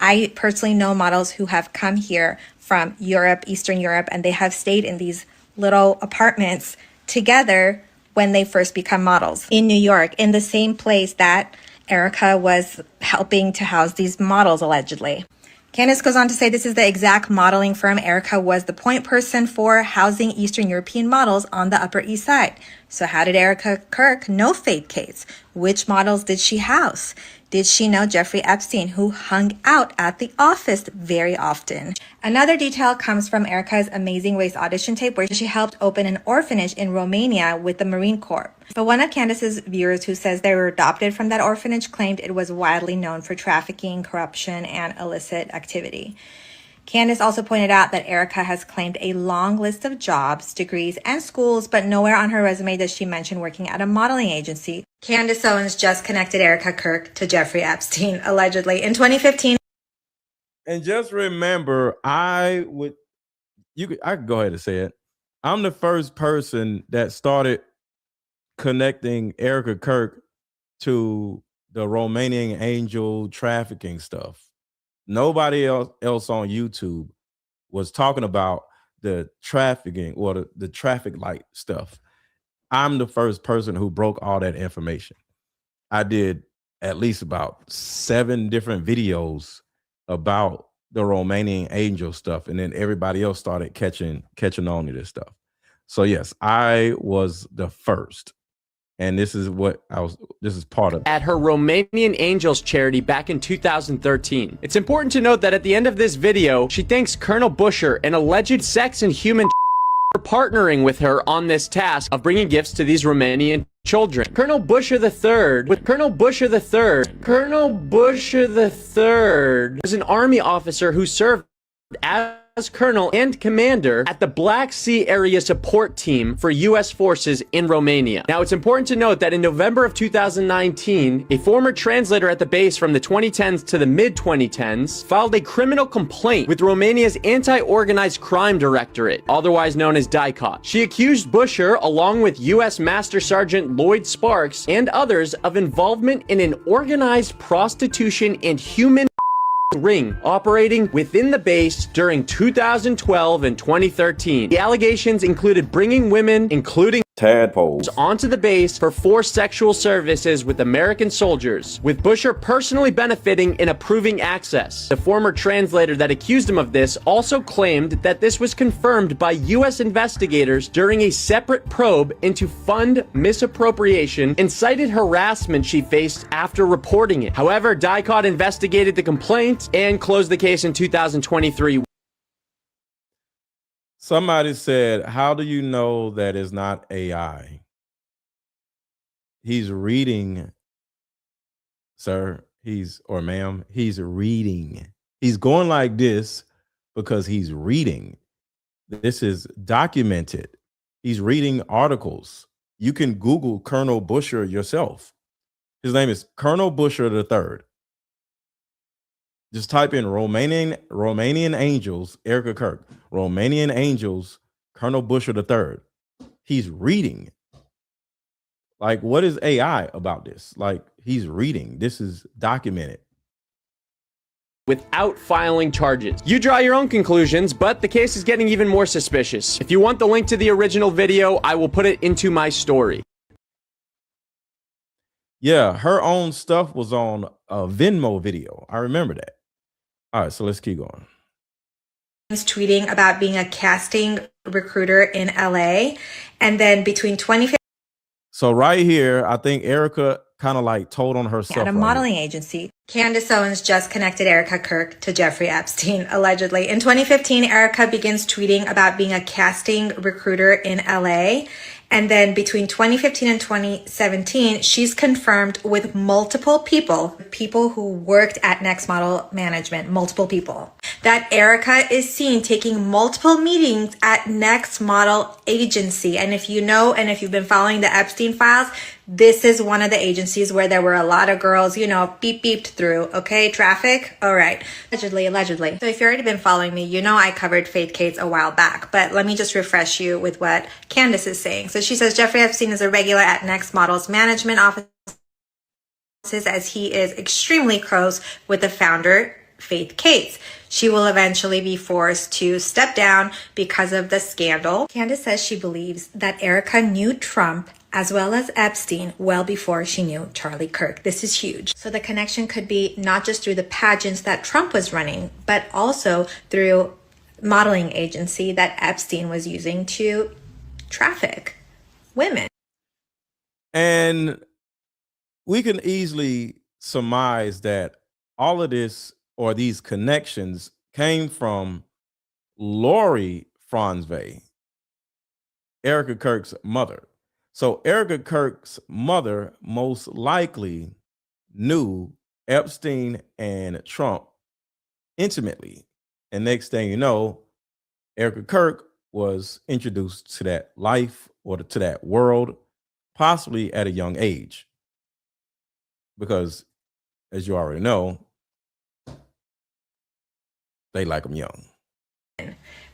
I personally know models who have come here from Europe, Eastern Europe, and they have stayed in these little apartments together when they first become models in New York, in the same place that Erika was helping to house these models, allegedly. Candace goes on to say this is the exact modeling firm Erika was the point person for housing Eastern European models on the Upper East Side. So how did Erika Kirk know Faith Cates? Which models did she house? Did she know Jeffrey Epstein, who hung out at the office very often? Another detail comes from Erika's Amazing Race audition tape, where she helped open an orphanage in Romania with the Marine Corps. But one of Candace's viewers, who says they were adopted from that orphanage, claimed it was widely known for trafficking, corruption, and illicit activity. Candace also pointed out that Erika has claimed a long list of jobs, degrees, and schools, but nowhere on her resume does she mention working at a modeling agency. Candace Owens just connected Erika Kirk to Jeffrey Epstein, allegedly. In 2015, And just remember, I could go ahead and say it. I'm the first person that started connecting Erika Kirk to the Romanian angel trafficking stuff. Nobody else on YouTube was talking about the trafficking or the traffic light stuff. I'm the first person who broke all that information. I did at least about 7 different videos about the Romanian angel stuff, and then everybody else started catching on to this stuff. So yes, I was the first. And this is part of it. At her Romanian Angels charity back in 2013. It's important to note that at the end of this video, she thanks Colonel Busher, an alleged sex and human for partnering with her on this task of bringing gifts to these Romanian children. Colonel Busher III was an army officer who served as colonel and commander at the Black Sea Area Support Team for U.S. forces in Romania. Now, it's important to note that in November of 2019, a former translator at the base from the 2010s to the mid-2010s filed a criminal complaint with Romania's Anti-Organized Crime Directorate, otherwise known as DICOT. She accused Busher, along with U.S. Master Sergeant Lloyd Sparks and others, of involvement in an organized prostitution and human ring operating within the base during 2012 and 2013. The allegations included bringing women, including Tadpoles, onto the base for forced sexual services with American soldiers, with Busher personally benefiting in approving access. The former translator that accused him of this also claimed that this was confirmed by U.S. investigators during a separate probe into fund misappropriation and cited harassment she faced after reporting it. However, DICOT investigated the complaint and closed the case in 2023. Somebody said, how do you know that it's not AI? He's reading, sir. Or ma'am, he's reading. He's going like this because he's reading. This is documented. He's reading articles. You can Google Colonel Busher yourself. His name is Colonel Busher III. Just type in Romanian Angels, Erika Kirk, Romanian Angels, Colonel Busher III. He's reading. Like, what is AI about this? Like, he's reading. This is documented. Without filing charges. You draw your own conclusions, but the case is getting even more suspicious. If you want the link to the original video, I will put it into my story. Yeah, her own stuff was on a Venmo video. I remember that. All right, so let's keep going. tweeting about being a casting recruiter in LA, and then between 2015 So right here, I think Erika kind of like told on herself. at a modeling agency. Candace Owens just connected Erika Kirk to Jeffrey Epstein, allegedly. In 2015, Erika begins tweeting about being a casting recruiter in LA. And then between 2015 and 2017, she's confirmed with multiple people who worked at Next Model Management, multiple people, that Erika is seen taking multiple meetings at Next Model Agency. And if you know, and if you've been following the Epstein files, this is one of the agencies where there were a lot of girls, you know, beeped through. Okay, traffic. All right. Allegedly. So if you've already been following me, you know I covered Faith Cates a while back, but let me just refresh you with what Candace is saying. So she says Jeffrey Epstein is a regular at Next Model's management offices, as he is extremely close with the founder, Faith Cates. She will eventually be forced to step down because of the scandal. Candace says she believes that Erika knew Trump as well as Epstein well before she knew Charlie Kirk. This is huge. So the connection could be not just through the pageants that Trump was running, but also through modeling agency that Epstein was using to traffic women. And we can easily surmise that all of this or these connections came from Lori Franzwe, Erika Kirk's mother. So Erika Kirk's mother most likely knew Epstein and Trump intimately. And next thing you know, Erika Kirk was introduced to that life or to that world, possibly at a young age. Because, as you already know, they like them young.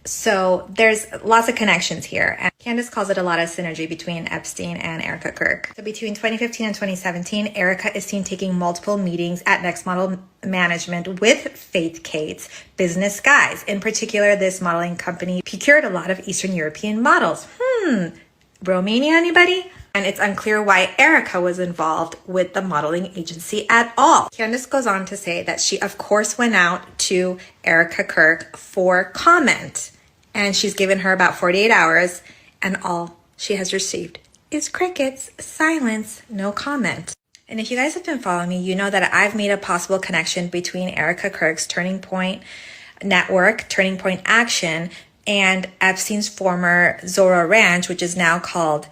So there's lots of connections here. And Candace calls it a lot of synergy between Epstein and Erika Kirk. So between 2015 and 2017, Erika is seen taking multiple meetings at Next Model Management with Faith Cates business guys. In particular, this modeling company procured a lot of Eastern European models. Romania, anybody? And it's unclear why Erika was involved with the modeling agency at all. Candace goes on to say that she, of course, went out to Erika Kirk for comment. And she's given her about 48 hours, and all she has received is crickets, silence, no comment. And if you guys have been following me, you know that I've made a possible connection between Erika Kirk's Turning Point network, Turning Point Action, and Epstein's former Zorro Ranch, which is now called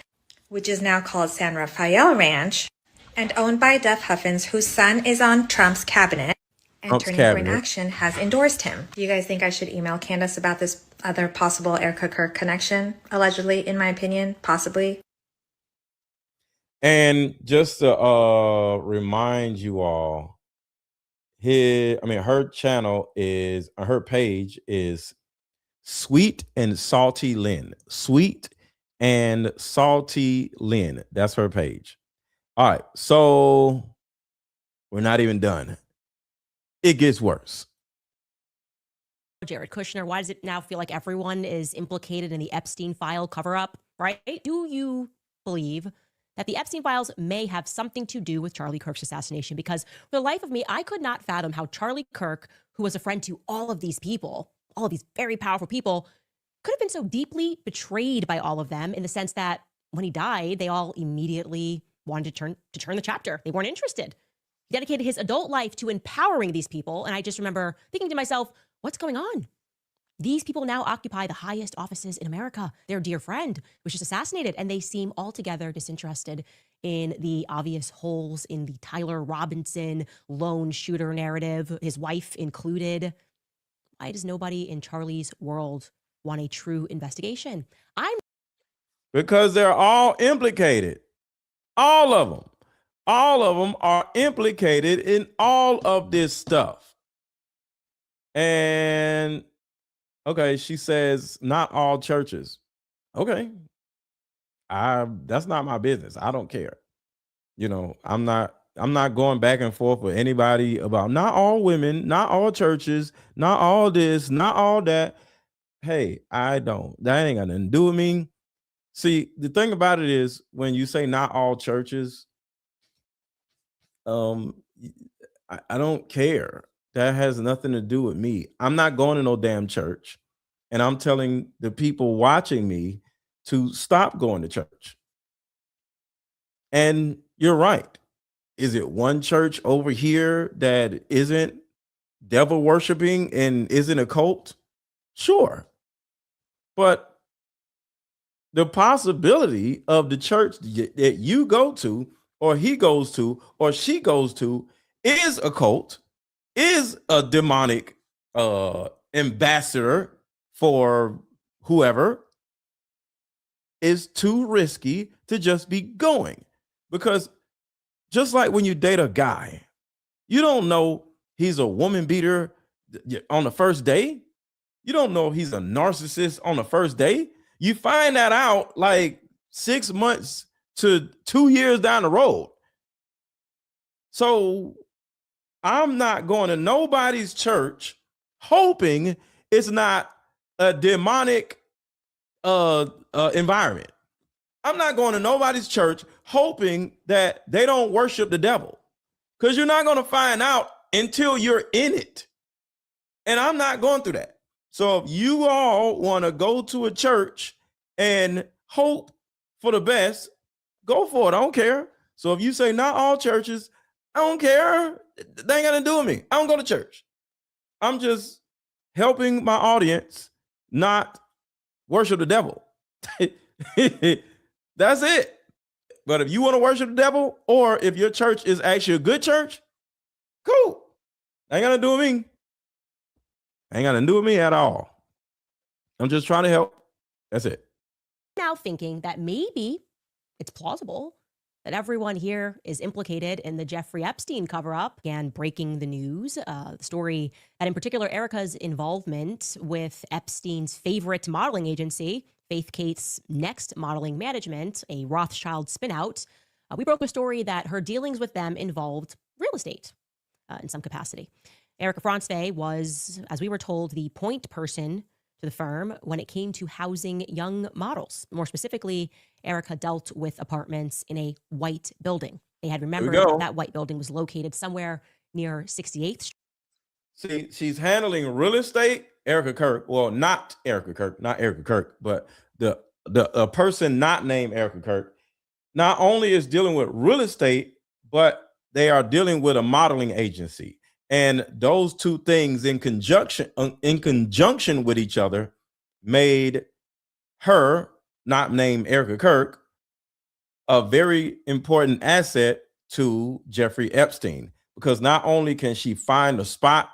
San Rafael Ranch, and owned by Duff Huffins, whose son is on Trump's cabinet. And Turning Point Action has endorsed him. Do you guys think I should email Candace about this other possible Erika Kirk connection? Allegedly, in my opinion, possibly. And just to remind you all, her channel is, her page is Sweet and Salty Lynn. Sweet and Salty Lynn. That's her page. All right, so we're not even done. It gets worse. Jared Kushner, why does it now feel like everyone is implicated in the Epstein file cover-up, right? Do you believe that the Epstein files may have something to do with Charlie Kirk's assassination? Because for the life of me, I could not fathom how Charlie Kirk, who was a friend to all of these people, all of these very powerful people, could have been so deeply betrayed by all of them, in the sense that when he died, they all immediately wanted to turn the chapter. They weren't interested. He dedicated his adult life to empowering these people. And I just remember thinking to myself, what's going on? These people now occupy the highest offices in America. Their dear friend was just assassinated, and they seem altogether disinterested in the obvious holes in the Tyler Robinson lone shooter narrative, his wife included. Why does nobody in Charlie's world want a true investigation? Because they're all implicated. All of them. All of them are implicated in all of this stuff. And okay, she says not all churches. Okay. That's not my business. I don't care. You know, I'm not going back and forth with anybody about not all women, not all churches, not all this, not all that. Hey, that ain't got nothing to do with me. See, the thing about it is, when you say not all churches, I don't care. That has nothing to do with me. I'm not going to no damn church, and I'm telling the people watching me to stop going to church. And you're right. Is it one church over here that isn't devil worshiping and isn't a cult? Sure. But the possibility of the church that you go to, or he goes to, or she goes to, is a cult, is a demonic ambassador for whoever, is too risky to just be going. Because just like when you date a guy, you don't know he's a woman beater on the first day. You don't know he's a narcissist on the first day. You find that out like 6 months to 2 years down the road. So I'm not going to nobody's church hoping it's not a demonic environment. I'm not going to nobody's church hoping that they don't worship the devil, because you're not going to find out until you're in it. And I'm not going through that. So if you all want to go to a church and hope for the best, go for it. I don't care. So if you say not all churches, I don't care. They ain't got to do with me. I don't go to church. I'm just helping my audience not worship the devil. That's it. But if you want to worship the devil, or if your church is actually a good church, cool. Ain't got to do with me. Ain't got to do with me at all. I'm just trying to help. That's it. Now thinking that maybe it's plausible that everyone here is implicated in the Jeffrey Epstein cover-up and breaking the news. The story that in particular Erika's involvement with Epstein's favorite modeling agency, Faith Kate's Next Modeling Management, a Rothschild spinout. We broke a story that her dealings with them involved real estate in some capacity. Erika Franzwe was, as we were told, the point person to the firm when it came to housing young models. More specifically, Erika dealt with apartments in a white building. They had remembered that white building was located somewhere near 68th Street. See, she's handling real estate. Erika Kirk, well, not Erika Kirk, but the person not named Erika Kirk, not only is dealing with real estate, but they are dealing with a modeling agency. And those two things in conjunction with each other made her, not named Erika Kirk, a very important asset to Jeffrey Epstein, because not only can she find a spot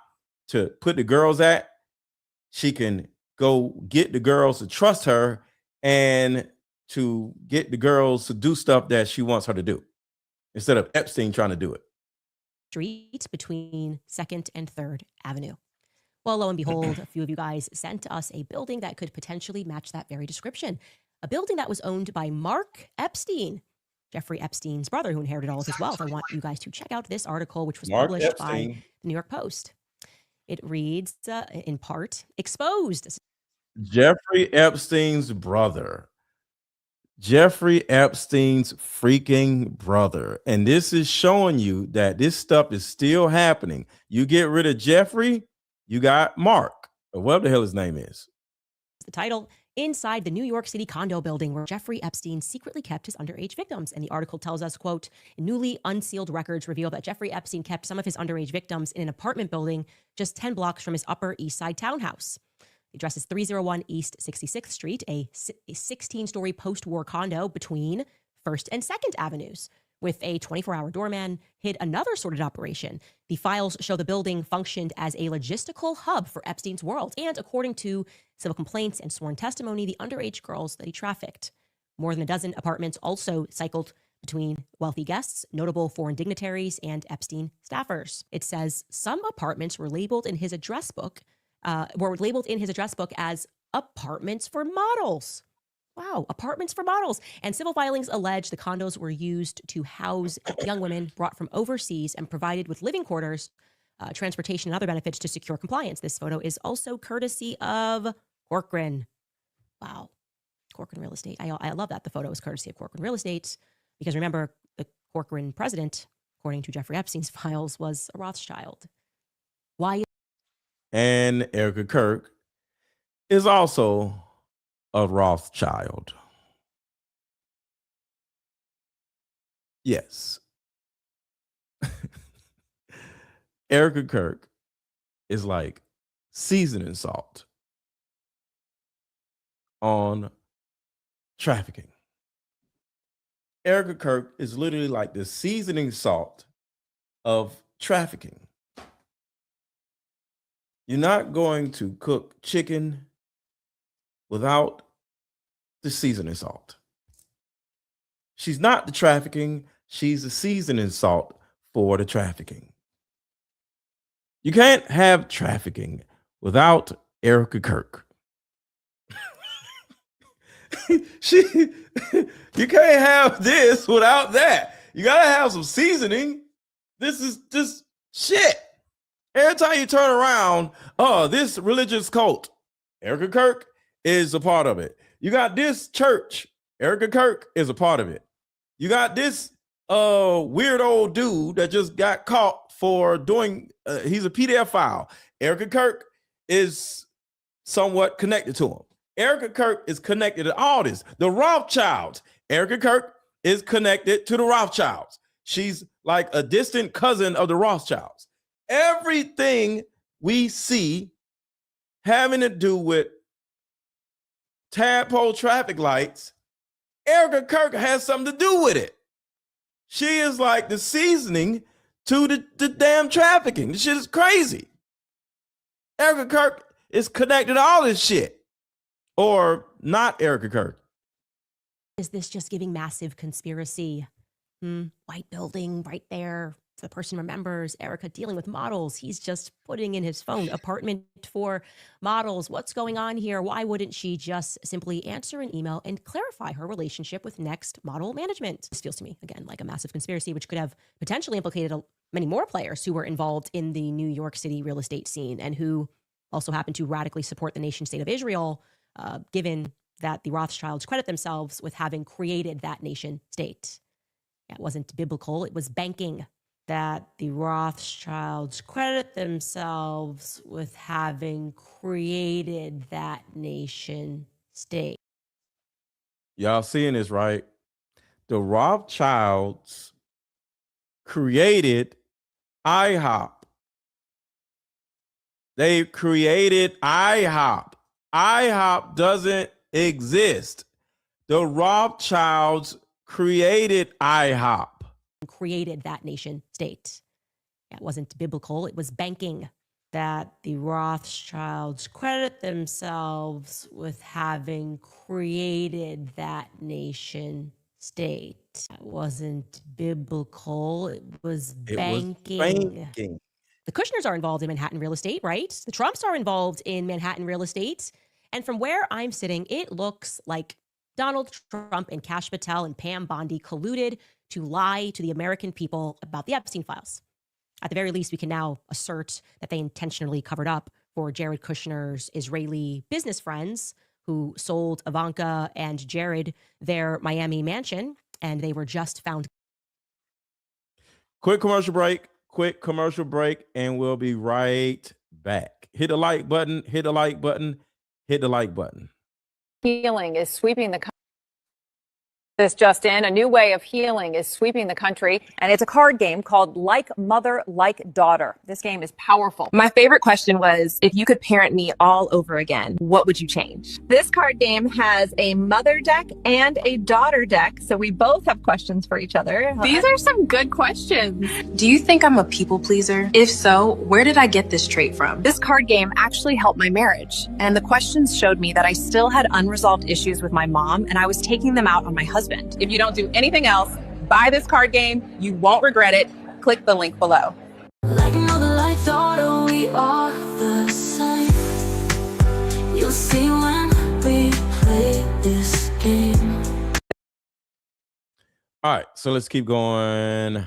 to put the girls at, she can go get the girls to trust her and to get the girls to do stuff that she wants her to do instead of Epstein trying to do it. Street between 2nd and 3rd Avenue. Well, lo and behold, a few of you guys sent us a building that could potentially match that very description. A building that was owned by Mark Epstein, Jeffrey Epstein's brother, who inherited all of his wealth. I want you guys to check out this article, which was published by the New York Post. It reads, in part, exposed. Jeffrey Epstein's brother. Jeffrey Epstein's freaking brother. And this is showing you that this stuff is still happening. You get rid of Jeffrey, you got Mark, or whatever the hell his name is. The title, Inside the New York City condo building where Jeffrey Epstein secretly kept his underage victims. And the article tells us, quote, newly unsealed records reveal that Jeffrey Epstein kept some of his underage victims in an apartment building just 10 blocks from his Upper East Side townhouse. The address is 301 East 66th Street, a 16-story post-war condo between 1st and 2nd Avenues, with a 24-hour doorman, hid another sordid operation. The files show the building functioned as a logistical hub for Epstein's world, and according to civil complaints and sworn testimony, the underage girls that he trafficked. More than a dozen apartments also cycled between wealthy guests, notable foreign dignitaries, and Epstein staffers. It says some apartments were labeled in his address book as apartments for models. Wow, apartments for models. And civil filings allege the condos were used to house young women brought from overseas and provided with living quarters, transportation, and other benefits to secure compliance. This photo is also courtesy of Corcoran. Wow, Corcoran Real Estate. I love that the photo is courtesy of Corcoran Real Estate, because remember, the Corcoran president, according to Jeffrey Epstein's files, was a Rothschild. Why? And Erika Kirk is also a Rothschild. Yes. Erika Kirk is like seasoning salt on trafficking. Erika Kirk is literally like the seasoning salt of trafficking. You're not going to cook chicken without the seasoning salt. She's not the trafficking, she's the seasoning salt for the trafficking. You can't have trafficking without Erika Kirk. You can't have this without that. You gotta have some seasoning. This is just Shit. Every time you turn around, oh, this religious cult, Erika Kirk is a part of it. You got this church, Erika Kirk is a part of it. You got this weird old dude that just got caught for doing, he's a pedophile. Erika Kirk is somewhat connected to him. Erika Kirk is connected to all this. The Rothschilds, Erika Kirk is connected to the Rothschilds. She's like a distant cousin of the Rothschilds. Everything we see having to do with tadpole traffic lights, Erika Kirk has something to do with it. She is like the seasoning to the damn trafficking. This shit is crazy. Erika Kirk is connected to all this shit. Or not Erika Kirk. Is this just giving massive conspiracy? White building right there. The person remembers Erika dealing with models. He's just putting in his phone, apartment for models. What's going on here? Why wouldn't she just simply answer an email and clarify her relationship with Next Model Management? This feels to me, again, like a massive conspiracy, which could have potentially implicated many more players who were involved in the New York City real estate scene and who also happen to radically support the nation state of Israel, given that the Rothschilds credit themselves with having created that nation state. Yeah, it wasn't biblical, it was banking. That the Rothschilds credit themselves with having created that nation state. Y'all seeing this, right? The Rothschilds created IHOP. They created IHOP. IHOP doesn't exist. The Rothschilds created IHOP. Created that nation state. Yeah, it wasn't biblical, it was banking. That the Rothschilds credit themselves with having created that nation state. It wasn't biblical, it was banking. The Kushners are involved in Manhattan real estate, right? The Trumps are involved in Manhattan real estate. And from where I'm sitting, it looks like Donald Trump and Kash Patel and Pam Bondi colluded to lie to the American people about the Epstein files. At the very least, we can now assert that they intentionally covered up for Jared Kushner's Israeli business friends who sold Ivanka and Jared their Miami mansion, and they were just found. Quick commercial break, and we'll be right back. Hit the like button, hit the like button, hit the like button. Healing is sweeping the country. This just in, a new way of healing is sweeping the country, and it's a card game called Like Mother, Like Daughter. This game is powerful. My favorite question was, if you could parent me all over again, what would you change? This card game has a mother deck and a daughter deck, so we both have questions for each other. These are some good questions. Do you think I'm a people pleaser? If so, where did I get this trait from? This card game actually helped my marriage, and the questions showed me that I still had unresolved issues with my mom, and I was taking them out on my husband. If you don't do anything else, buy this card game. You won't regret it. Click the link below. Like mother, like daughter, we are the same. You'll see when we play this game. All right, so let's keep going.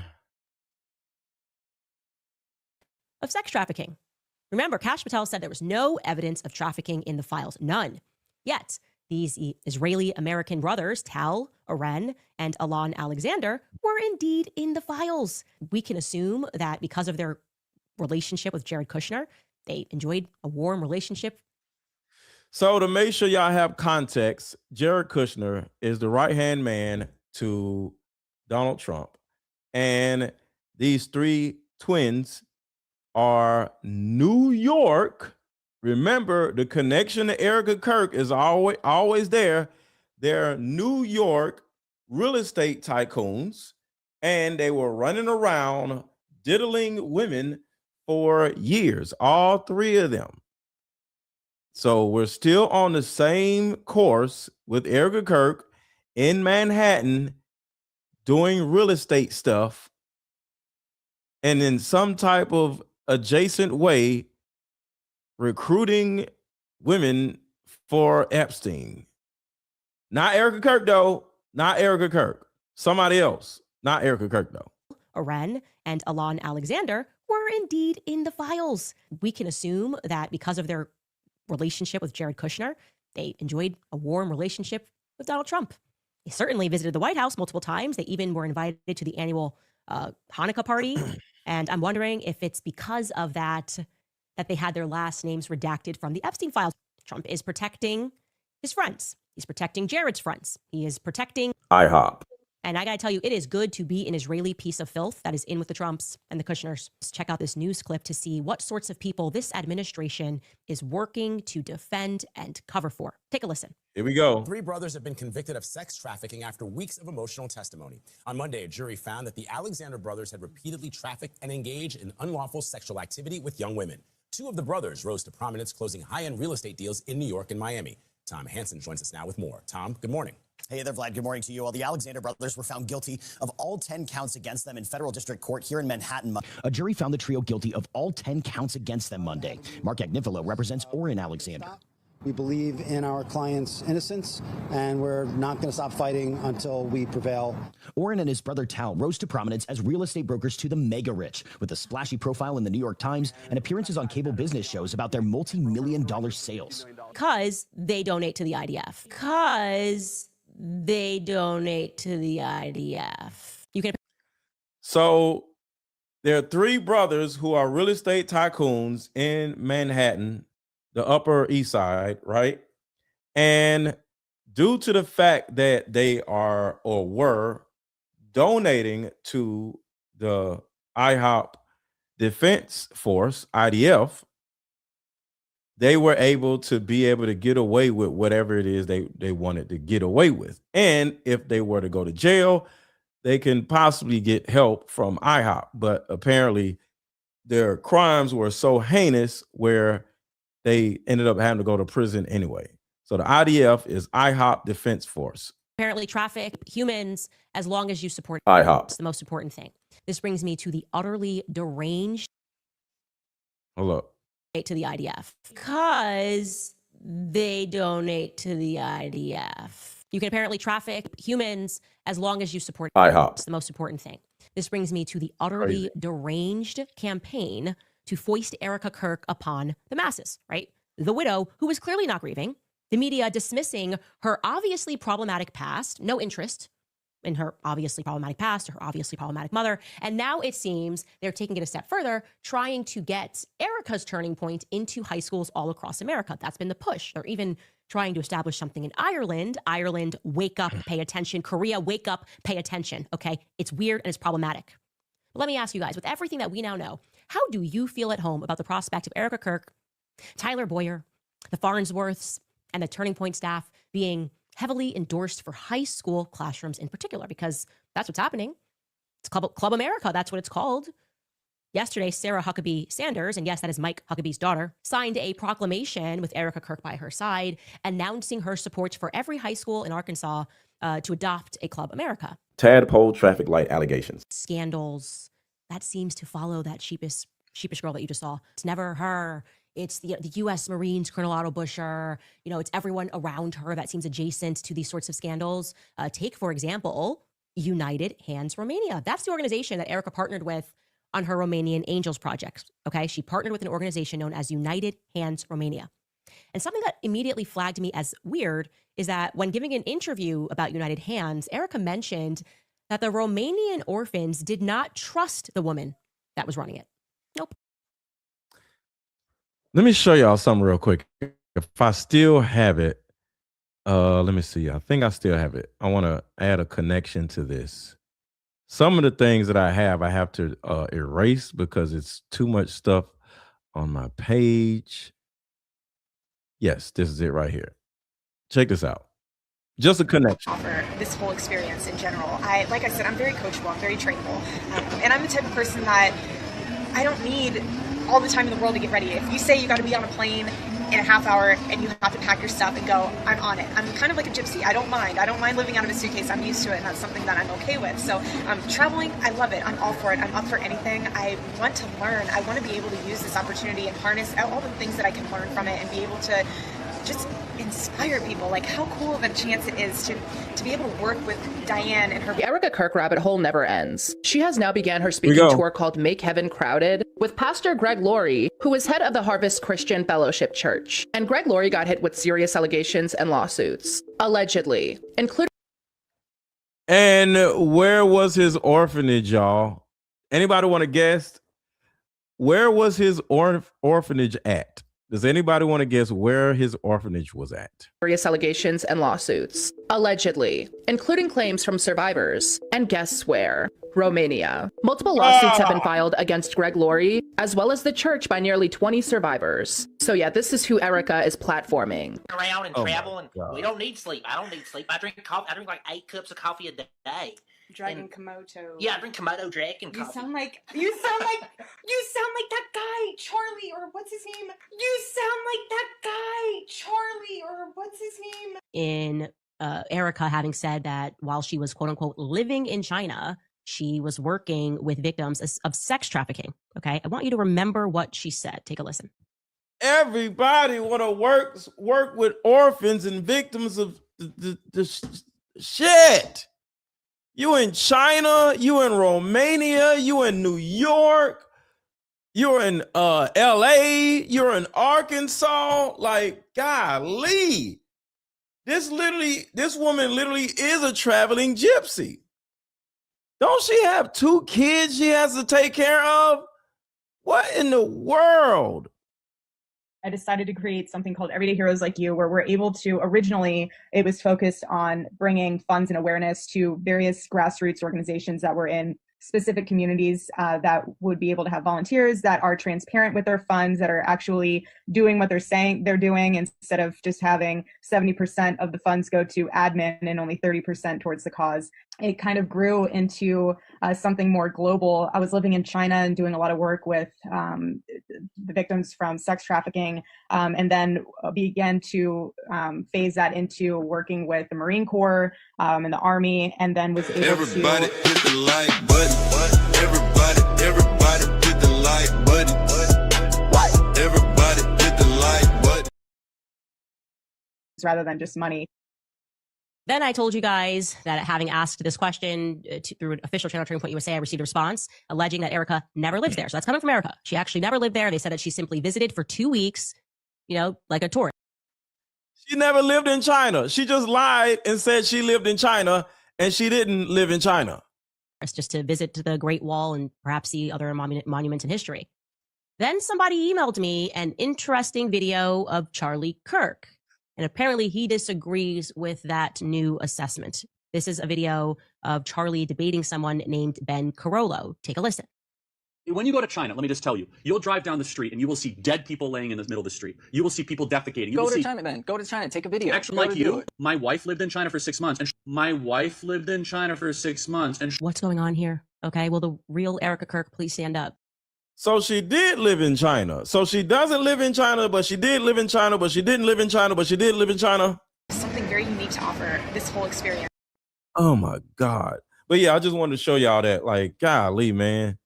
Of sex trafficking. Remember, Kash Patel said there was no evidence of trafficking in the files, none. Yet, these Israeli-American brothers, Tal, Aren, and Alon Alexander, were indeed in the files. We can assume that because of their relationship with Jared Kushner, they enjoyed a warm relationship. So to make sure y'all have context, Jared Kushner is the right-hand man to Donald Trump. And these three twins are New York. Remember, the connection to Erika Kirk is always there. They're New York real estate tycoons, and they were running around diddling women for years, all three of them. So we're still on the same course with Erika Kirk in Manhattan doing real estate stuff, and in some type of adjacent way recruiting women for Epstein. Not Erika Kirk, though. Not Erika Kirk. Somebody else. Not Erika Kirk, though. Aren and Alon Alexander were indeed in the files. We can assume that because of their relationship with Jared Kushner, they enjoyed a warm relationship with Donald Trump. They certainly visited the White House multiple times. They even were invited to the annual Hanukkah party. And I'm wondering if it's because of that they had their last names redacted from the Epstein files. Trump is protecting his friends. He's protecting Jared's friends. He is protecting IHOP. And I got to tell you, it is good to be an Israeli piece of filth that is in with the Trumps and the Kushners. Let's check out this news clip to see what sorts of people this administration is working to defend and cover for. Take a listen. Here we go. 3 brothers have been convicted of sex trafficking after weeks of emotional testimony. On Monday, a jury found that the Alexander brothers had repeatedly trafficked and engaged in unlawful sexual activity with young women. 2 of the brothers rose to prominence, closing high-end real estate deals in New York and Miami. Tom Hansen joins us now with more. Tom, good morning. Hey there, Vlad. Good morning to you all. The Alexander brothers were found guilty of all 10 counts against them in federal district court here in Manhattan. A jury found the trio guilty of all 10 counts against them Monday. Mark Agnifilo represents Oren Alexander. We believe in our client's innocence, and we're not going to stop fighting until we prevail. Oren and his brother Tal rose to prominence as real estate brokers to the mega rich, with a splashy profile in the New York Times and appearances on cable business shows about their multi-million-dollar sales. Because they donate to the IDF. Because they donate to the IDF. You can. So there are 3 brothers who are real estate tycoons in Manhattan, the Upper East Side, right? And due to the fact that they are or were donating to the IHOP Defense Force, IDF, they were able to get away with whatever it is they wanted to get away with. And if they were to go to jail, they can possibly get help from IHOP. But apparently their crimes were so heinous where they ended up having to go to prison anyway. So the IDF is IHOP Defense Force. Apparently traffic humans as long as you support IHOP. It's the most important thing. This brings me to the utterly deranged. Hold up. To the IDF. Because they donate to the IDF. You can apparently traffic humans as long as you support IHOP. It's the most important thing. This brings me to the utterly deranged campaign to foist Erika Kirk upon the masses, right? The widow who was clearly not grieving, the media dismissing her obviously problematic past, no interest in her obviously problematic past, her obviously problematic mother. And now it seems they're taking it a step further, trying to get Erika's turning point into high schools all across America. That's been the push. They're even trying to establish something in Ireland. Ireland, wake up, pay attention. Korea, wake up, pay attention. Okay, it's weird and it's problematic. But let me ask you guys, with everything that we now know, how do you feel at home about the prospect of Erika Kirk, Tyler Boyer, the Farnsworths, and the Turning Point staff being heavily endorsed for high school classrooms in particular? Because that's what's happening. It's Club America. That's what it's called. Yesterday, Sarah Huckabee Sanders, and yes, that is Mike Huckabee's daughter, signed a proclamation with Erika Kirk by her side, announcing her support for every high school in Arkansas to adopt a Club America. Tadpole traffic light allegations. Scandals. That seems to follow that sheepish girl that you just saw. It's never her. It's the U.S. Marines, Colonel Otto Busher. You know, it's everyone around her that seems adjacent to these sorts of scandals. Take, for example, United Hands Romania. That's the organization that Erika partnered with on her Romanian Angels project. Okay, she partnered with an organization known as United Hands Romania. And something that immediately flagged me as weird is that when giving an interview about United Hands, Erika mentioned that the Romanian orphans did not trust the woman that was running it. Nope. Let me show y'all something real quick. If I still have it, let me see. I think I still have it. I want to add a connection to this. Some of the things that I have to erase because it's too much stuff on my page. Yes, this is it right here. Check this out. Just a connection. Offer this whole experience in general. Like I said, I'm very coachable, I'm very trainable. And I'm the type of person that I don't need all the time in the world to get ready. If you say you got to be on a plane in a half hour and you have to pack your stuff and go, I'm on it. I'm kind of like a gypsy. I don't mind living out of a suitcase. I'm used to it, and that's something that I'm okay with. So traveling, I love it. I'm all for it. I'm up for anything. I want to learn. I want to be able to use this opportunity and harness all the things that I can learn from it and be able to just inspire people. Like, how cool of a chance it is to be able to work with Diane and her. The Erika Kirk rabbit hole never ends. She has now began her speaking tour called Make Heaven Crowded, with Pastor Greg Laurie, who was head of the Harvest Christian Fellowship Church. And Greg Laurie got hit with serious allegations and lawsuits, allegedly, including. And where was his orphanage, y'all? Anybody want to guess? Where was his orphanage at? Does anybody want to guess where his orphanage was at? Serious allegations and lawsuits, allegedly, including claims from survivors. And guess where? Romania. Multiple lawsuits have been filed against Greg Laurie, as well as the church, by nearly 20 survivors. So yeah, this is who Erika is platforming. Around and travel, and we don't need sleep. I don't need sleep. I drink coffee. I drink like 8 cups of coffee a day. Dragon Komodo. Yeah, I drink Komodo dragon coffee. You sound like that guy, Charlie, or what's his name? You sound like that guy, Charlie, or what's his name? In Erika having said that while she was quote unquote living in China, she was working with victims of sex trafficking. Okay, I want you to remember what she said. Take a listen. Everybody want to work with orphans and victims of the shit. You in China, you in Romania, you in New York, you're in LA, you're in Arkansas. Like, golly, this woman literally is a traveling gypsy. Don't she have 2 kids she has to take care of? What in the world? I decided to create something called Everyday Heroes Like You, where we're able to, originally, it was focused on bringing funds and awareness to various grassroots organizations that were in specific communities that would be able to have volunteers that are transparent with their funds, that are actually doing what they're saying they're doing, instead of just having 70% of the funds go to admin and only 30% towards the cause. It kind of grew into something more global. I was living in China and doing a lot of work with the victims from sex trafficking, and then began to phase that into working with the Marine Corps and the Army, and then was able Everybody hit the like button. Everybody hit the like button. Everybody hit the like button. rather than just money. Then I told you guys that having asked this question through an official channel Turning Point USA, I received a response alleging that Erika never lives there. So that's coming from Erika. She actually never lived there. They said that she simply visited for 2 weeks, you know, like a tourist. She never lived in China. She just lied and said she lived in China, and she didn't live in China. Just to visit the Great Wall and perhaps see other monuments in history. Then somebody emailed me an interesting video of Charlie Kirk. And apparently he disagrees with that new assessment. This is a video of Charlie debating someone named Ben Carollo. Take a listen. When you go to China, let me just tell you, you'll drive down the street and you will see dead people laying in the middle of the street. You will see people defecating. You Go will to see... China, man. Go to China. Take a video. Actually, Go like to you, do it. my wife lived in China for 6 months. And my wife lived in China for 6 months. And what's going on here? Okay, will the real Erika Kirk please stand up? So she did live in China. So she doesn't live in China, but she did live in China, but she didn't live in China, but she did live in China. Something very unique to offer this whole experience. Oh my God. But yeah, I just wanted to show y'all that, like, golly, man.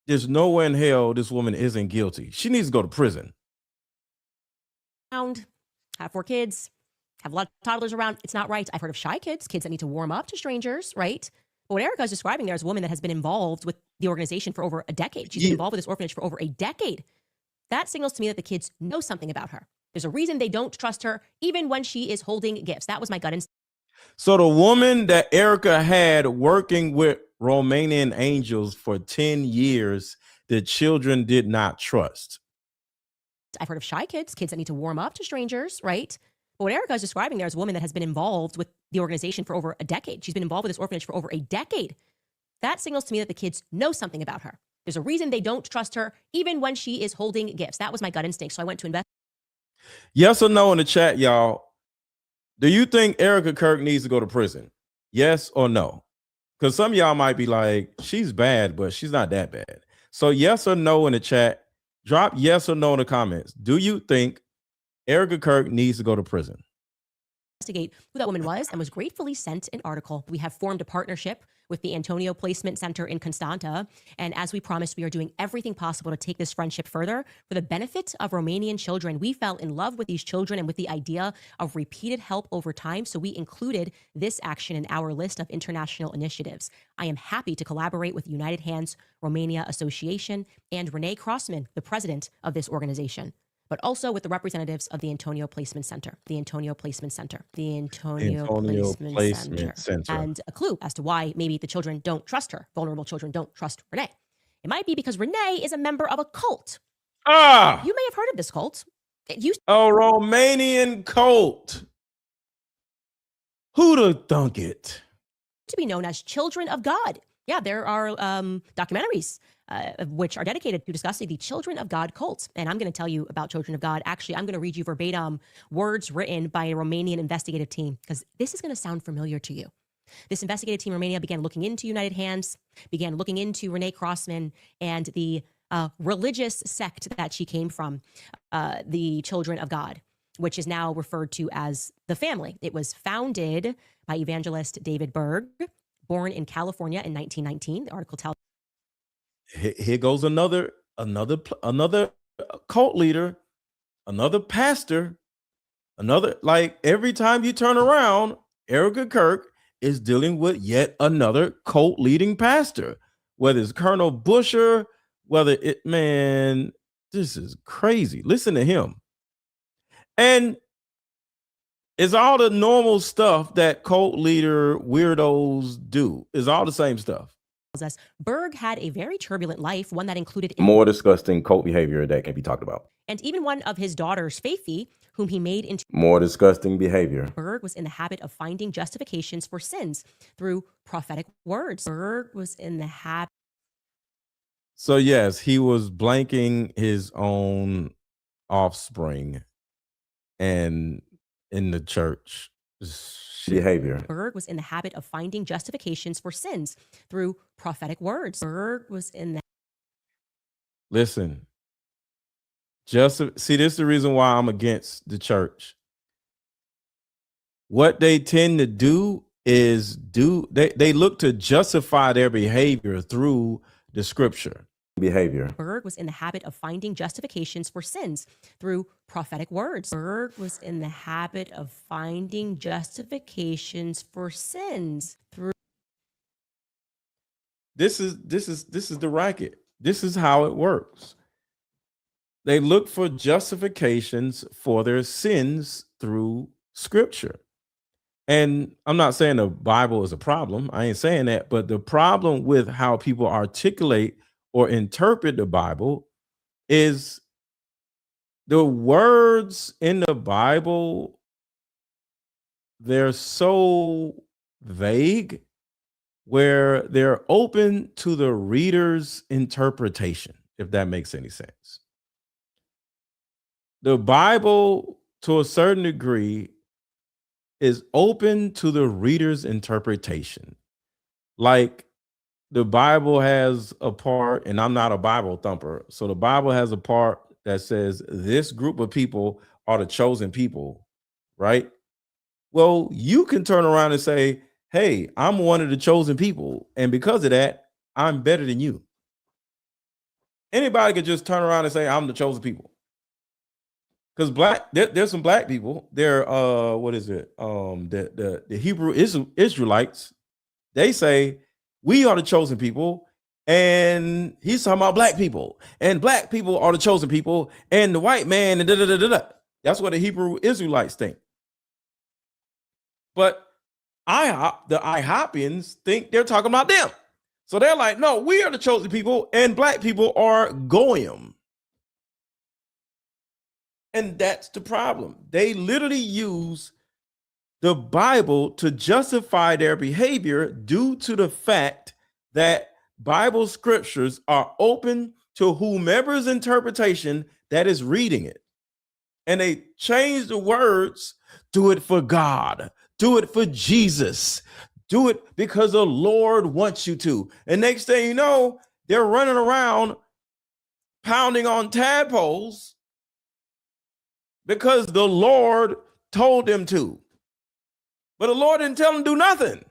There's nowhere in hell this woman isn't guilty. She needs to go to prison. Have 4 kids, have a lot of toddlers around. It's not right. I've heard of shy kids that need to warm up to strangers, right? But what Erika is describing there is a woman that has been involved with the organization for over a decade. She's been involved with this orphanage for over a decade. That signals to me that the kids know something about her. There's a reason they don't trust her, even when she is holding gifts. That was my gut instinct. So the woman that Erika had working with Romanian angels for 10 years, the children did not trust. I've heard of shy kids that need to warm up to strangers, right? But what Erika is describing there is a woman that has been involved with the organization for over a decade. She's been involved with this orphanage for over a decade. That signals to me that the kids know something about her. There's a reason they don't trust her, even when she is holding gifts. That was my gut instinct. So I went to investigate. Yes or no in the chat, y'all. Do you think Erika Kirk needs to go to prison? Yes or no? Because some of y'all might be like, she's bad, but she's not that bad. So yes or no in the chat. Drop yes or no in the comments. Do you think Erika Kirk needs to go to prison? investigate who that woman was and was gratefully sent an article. We have formed a partnership with the Antonio Placement Center in Constanta. And as we promised, we are doing everything possible to take this friendship further for the benefit of Romanian children. We fell in love with these children and with the idea of repeated help over time. So we included this action in our list of international initiatives. I am happy to collaborate with United Hands Romania Association and Renee Crossman, the president of this organization, but also with the representatives of the Antonio Placement Center, the Antonio Placement Center, the Antonio Placement Center. And a clue as to why maybe the children don't trust her, vulnerable children don't trust Renee. It might be because Renee is a member of a cult. You may have heard of this cult. It used a Romanian cult. Who'd have thunk it? To be known as Children of God. Yeah, there are documentaries which are dedicated to discussing the Children of God cult. And I'm going to tell you about Children of God. Actually, I'm going to read you verbatim words written by a Romanian investigative team, because this is going to sound familiar to you. This investigative team in Romania began looking into United Hands, began looking into Renee Crossman and the religious sect that she came from, the Children of God, which is now referred to as the family. It was founded by evangelist David Berg, born in California in 1919. The article tells. Here goes another cult leader, another pastor, another, like every time you turn around, Erika Kirk is dealing with yet another cult leading pastor, whether it's Colonel Busher, man, this is crazy. Listen to him. And it's all the normal stuff that cult leader weirdos do. It's all the same stuff. Us, Berg had a very turbulent life, one that included more disgusting cult behavior that can be talked about. And even one of his daughters, Faithy, whom he made into more disgusting behavior. Berg was in the habit of finding justifications for sins through prophetic words. Berg was in the habit. So yes, he was blanking his own offspring and in the church. Behavior. Berg was in the habit of finding justifications for sins through prophetic words. Berg was in the. Listen, see, this is the reason why I'm against the church. What they tend to do is they look to justify their behavior through the scripture. Behavior. Berg was in the habit of finding justifications for sins through prophetic words. Berg was in the habit of finding justifications for sins through. This is the racket. This is how it works. They look for justifications for their sins through scripture. And I'm not saying the Bible is a problem. I ain't saying that. But the problem with how people articulate or interpret the Bible is the words in the Bible, they're so vague where they're open to the reader's interpretation, if that makes any sense. The Bible, to a certain degree, is open to the reader's interpretation. Like, the Bible has a part, and I'm not a Bible thumper, so the Bible has a part that says this group of people are the chosen people, right? Well, you can turn around and say, hey, I'm one of the chosen people, and because of that, I'm better than you. Anybody could just turn around and say, I'm the chosen people. Because there's some black people. They're what is it? The Hebrew Israelites, they say, we are the chosen people, and he's talking about black people, and black people are the chosen people, and the white man, and da-da-da-da-da. That's what the Hebrew Israelites think. But the IHOPians think they're talking about them. So they're like, no, we are the chosen people, and black people are goyim. And that's the problem. They literally use the Bible to justify their behavior due to the fact that Bible scriptures are open to whomever's interpretation that is reading it. And they change the words, do it for God, do it for Jesus, do it because the Lord wants you to. And next thing you know, they're running around pounding on tadpoles because the Lord told them to. But the Lord didn't tell him to do nothing.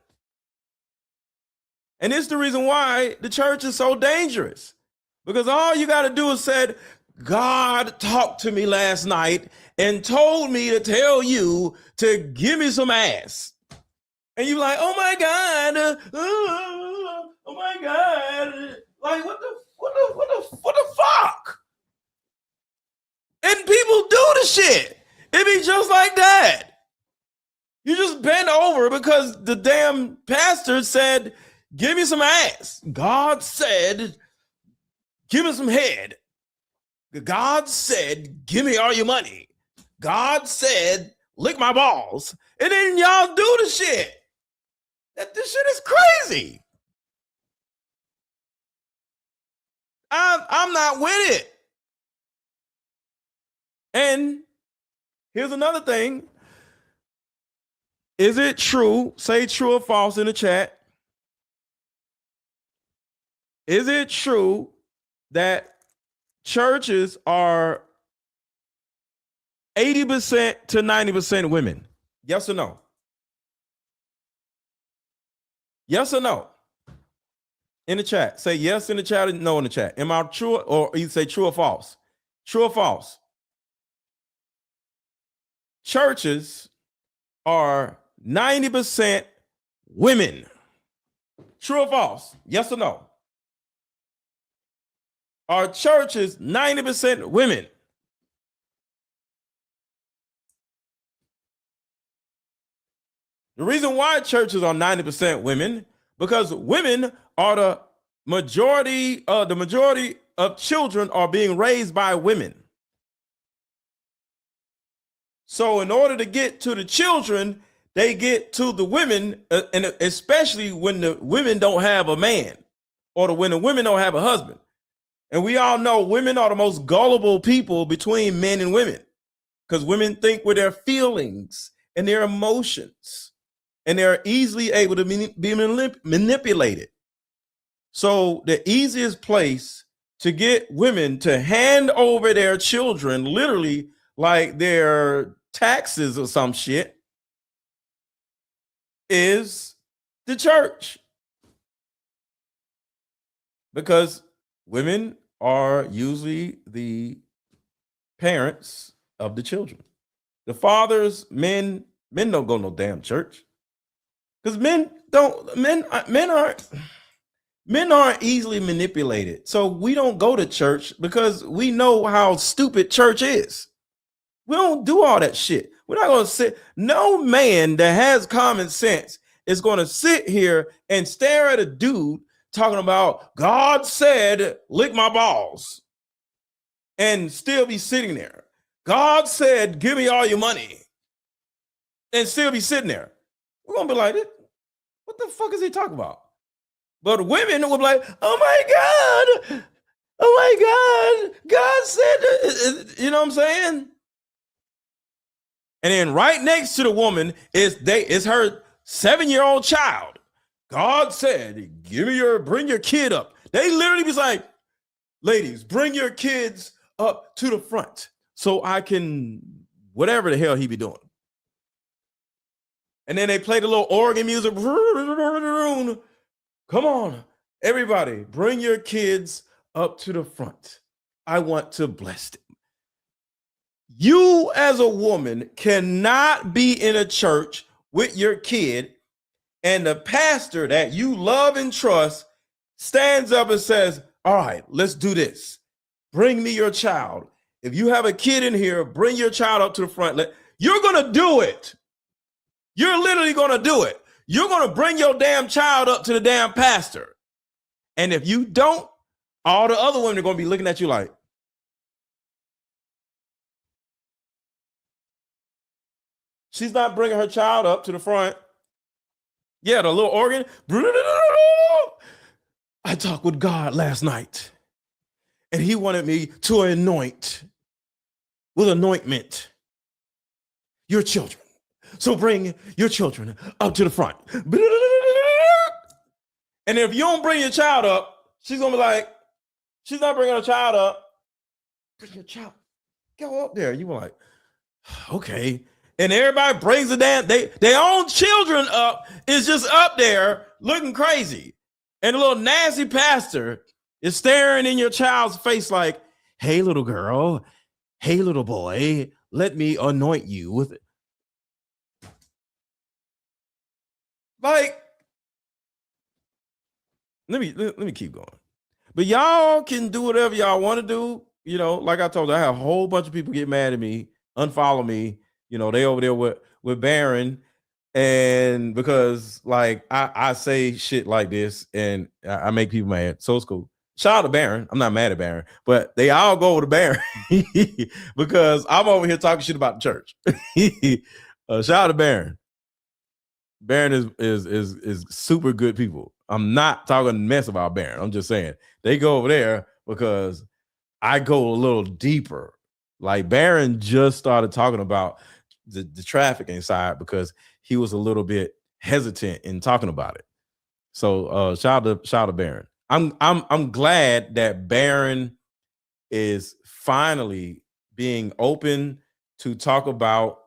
And it's the reason why the church is so dangerous. Because all you got to do is say, God talked to me last night and told me to tell you to give me some ass. And you're like, oh my God, oh my God. Like, what the fuck? And people do the shit. It be just like that. You just bend over because the damn pastor said, give me some ass. God said, give me some head. God said, give me all your money. God said, lick my balls. And then y'all do the shit. This shit is crazy. I'm not with it. And here's another thing. Is it true? Say true or false in the chat. Is it true that churches are 80% to 90% women? Yes or no? Yes or no? In the chat. Say yes in the chat and no in the chat. Am I true, or you say true or false? True or false? Churches are 90% women. True or false? Yes or no? Are churches 90% women? The reason why churches are 90% women, because women are the majority of children are being raised by women. So in order to get to the children, they get to the women, and especially when the women don't have a man, or when the women don't have a husband. And we all know women are the most gullible people between men and women, because women think with their feelings and their emotions, and they're easily able to be manipulated. So the easiest place to get women to hand over their children, literally like their taxes or some shit, is the church. Because women are usually the parents of the children. The fathers, men don't go no damn church. Because men aren't easily manipulated. So we don't go to church because we know how stupid church is. We don't do all that shit. We're not going to sit. No man that has common sense is going to sit here and stare at a dude talking about God said, lick my balls, and still be sitting there. God said, give me all your money, and still be sitting there. We're going to be like, what the fuck is he talking about? But women will be like, oh my God, God said, you know what I'm saying? And then right next to the woman is her 7-year-old child. God said, bring your kid up. They literally be like, ladies, bring your kids up to the front so I can, whatever the hell he be doing. And then they play the little organ music. Come on, everybody, bring your kids up to the front. I want to bless them. You as a woman cannot be in a church with your kid and the pastor that you love and trust stands up and says, all right, let's do this. Bring me your child. If you have a kid in here, bring your child up to the front. You're going to do it. You're literally going to do it. You're going to bring your damn child up to the damn pastor. And if you don't, all the other women are going to be looking at you like, she's not bringing her child up to the front. Yeah, the little organ. I talked with God last night, and he wanted me to anoint with anointment your children. So bring your children up to the front. And if you don't bring your child up, she's going to be like, she's not bringing her child up. Bring your child. Go up there. You were like, okay. and everybody brings the damn their own children up is just up there looking crazy, and the little nasty pastor is staring in your child's face like, "Hey, little girl, hey, little boy, let me anoint you with it." Like, let me keep going. But y'all can do whatever y'all want to do. You know, like I told you, I have a whole bunch of people get mad at me, unfollow me. You know, they over there with Barron. And because like I say shit like this and I make people mad. So it's cool. Shout out to Barron. I'm not mad at Barron, but they all go over to Barron because I'm over here talking shit about the church. Shout out to Barron. Barron is super good people. I'm not talking mess about Barron. I'm just saying they go over there because I go a little deeper. Like Barron just started talking about the trafficking side because he was a little bit hesitant in talking about it. So shout out to Barron. I'm glad that Barron is finally being open to talk about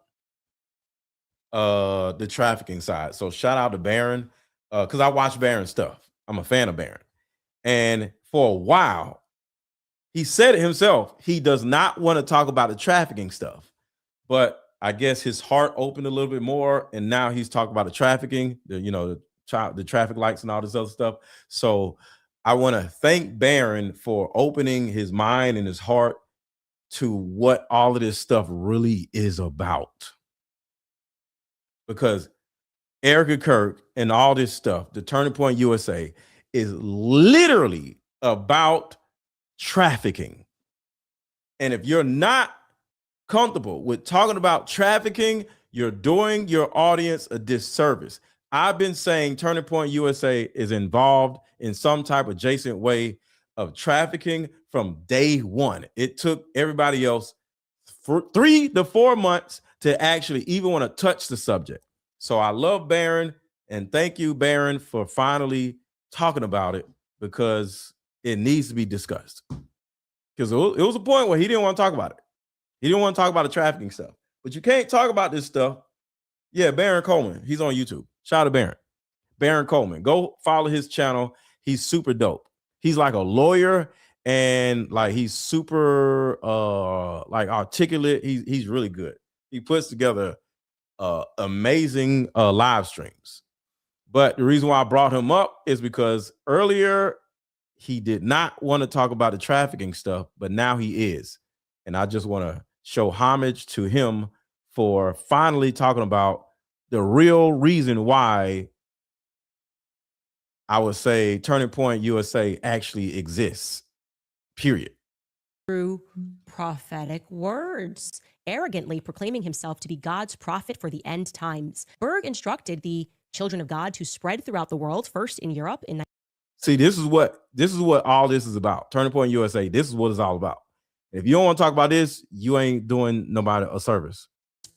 the trafficking side. So shout out to Barron because I watch Barron stuff. I'm a fan of Barron. And for a while, he said it himself. He does not want to talk about the trafficking stuff. But I guess his heart opened a little bit more. And now he's talking about the trafficking, the traffic lights and all this other stuff. So I want to thank Barron for opening his mind and his heart to what all of this stuff really is about. Because Erika Kirk and all this stuff, the Turning Point USA, is literally about trafficking. And if you're not comfortable with talking about trafficking, you're doing your audience a disservice. I've been saying Turning Point USA is involved in some type of adjacent way of trafficking from day one. It took everybody else 3 to 4 months to actually even want to touch the subject. So I love Barron, and thank you, Barron, for finally talking about it because it needs to be discussed. Because it was a point where he didn't want to talk about it. He didn't want to talk about the trafficking stuff. But you can't talk about this stuff. Yeah, Barron Coleman. He's on YouTube. Shout out to Barron. Barron Coleman. Go follow his channel. He's super dope. He's like a lawyer and like he's super like articulate. He's really good. He puts together amazing live streams. But the reason why I brought him up is because earlier he did not want to talk about the trafficking stuff, but now he is. And I just want to show homage to him for finally talking about the real reason why I would say Turning Point USA actually exists, period. Through prophetic words, arrogantly proclaiming himself to be God's prophet for the end times. Berg instructed the children of God to spread throughout the world, first in Europe. See, this is what all this is about. Turning Point USA, this is what it's all about. If you don't want to talk about this, you ain't doing nobody a service.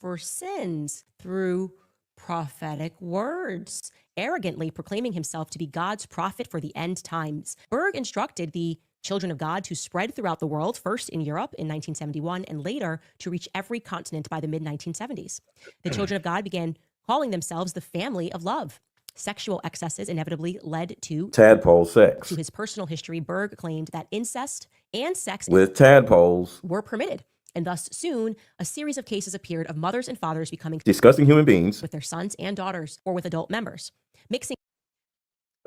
For sins through prophetic words, arrogantly proclaiming himself to be God's prophet for the end times. Berg instructed the children of God to spread throughout the world, first in Europe in 1971 and later to reach every continent by the mid-1970s. The children of God began calling themselves the family of love. Sexual excesses inevitably led to Tadpole sex. To his personal history, Berg claimed that incest and sex with tadpoles were permitted. And thus soon, a series of cases appeared of mothers and fathers becoming disgusting human beings with their sons and daughters or with adult members. Mixing.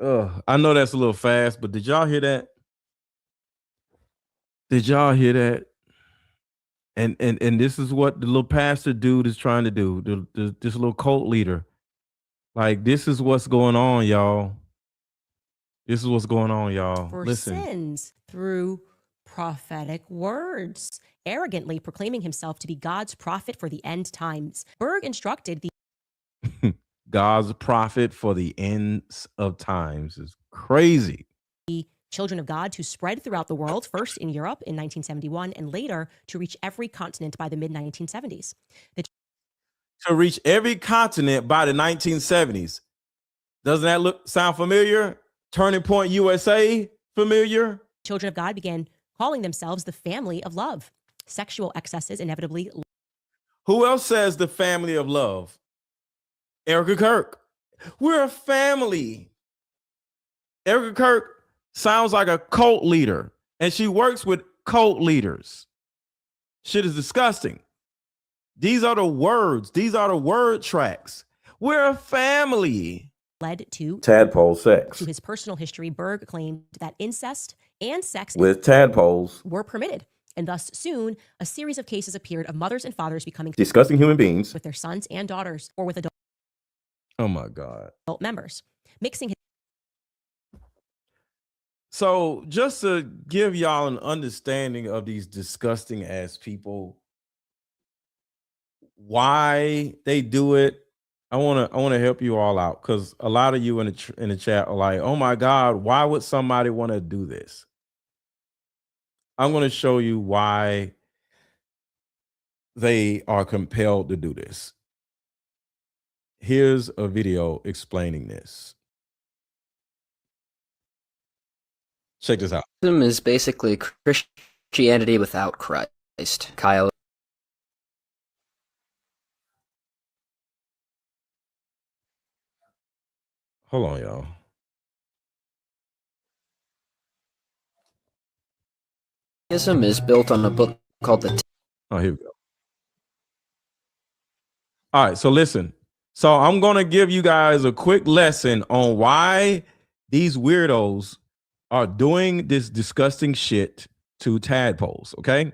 I know that's a little fast, but did y'all hear that? Did y'all hear that? And this is what the little pastor dude is trying to do. This little cult leader. Like, this is what's going on, y'all. This is what's going on, y'all. For Listen. Sins through prophetic words, arrogantly proclaiming himself to be God's prophet for the end times. Berg instructed the God's prophet for the ends of times is crazy. The children of God to spread throughout the world, first in Europe in 1971 and later to reach every continent by the mid-1970s. To reach every continent by the 1970s. Doesn't that sound familiar? Turning Point USA, familiar? Children of God began calling themselves the family of love. Sexual excesses inevitably. Who else says the family of love? Erika Kirk. We're a family. Erika Kirk sounds like a cult leader, and she works with cult leaders. Shit is disgusting. These are the words. These are the word tracks. We're a family. Led to Tadpole sex. To his personal history, Berg claimed that incest and sex With tadpoles were permitted. And thus, soon, a series of cases appeared of mothers and fathers becoming disgusting human beings with their sons and daughters, or with adult Oh my God. members, mixing his So just to give y'all an understanding of these disgusting ass people, why they do it, I want to help you all out, because a lot of you in the chat are like, oh my God, why would somebody want to do this? I'm going to show you why they are compelled to do this. Here's a video explaining this. Check this out. Is basically Christianity without Christ. Kyle. Hold on, y'all. Judaism is built on a book called the Oh, here we go. All right, so listen. So I'm going to give you guys a quick lesson on why these weirdos are doing this disgusting shit to tadpoles, okay?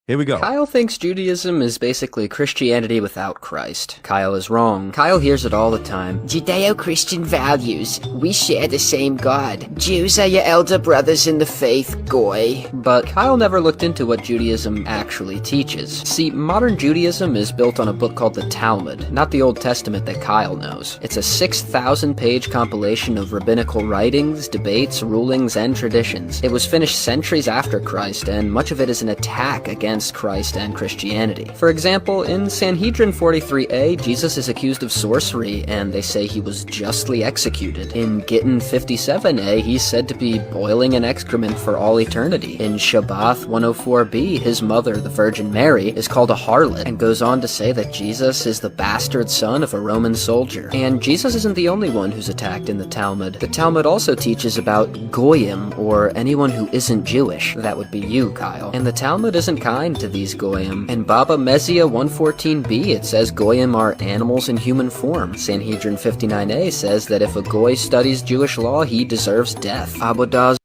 Here we go. Kyle thinks Judaism is basically Christianity without Christ. Kyle is wrong. Kyle hears it all the time. Judeo-Christian values. We share the same God. Jews are your elder brothers in the faith, goy. But Kyle never looked into what Judaism actually teaches. See, modern Judaism is built on a book called the Talmud, not the Old Testament that Kyle knows. It's a 6,000-page compilation of rabbinical writings, debates, rulings, and traditions. It was finished centuries after Christ, and much of it is an attack against Christ and Christianity. For example, in Sanhedrin 43a, Jesus is accused of sorcery, and they say he was justly executed. In Gittin 57a, he's said to be boiling in excrement for all eternity. In Shabbath 104b, his mother, the Virgin Mary, is called a harlot, and goes on to say that Jesus is the bastard son of a Roman soldier. And Jesus isn't the only one who's attacked in the Talmud. The Talmud also teaches about goyim, or anyone who isn't Jewish. That would be you, Kyle. And the Talmud isn't kind to these goyim. In Baba Mezia 114b, it says goyim are animals in human form. Sanhedrin 59a says that if a goy studies Jewish law, he deserves death. Abodaz.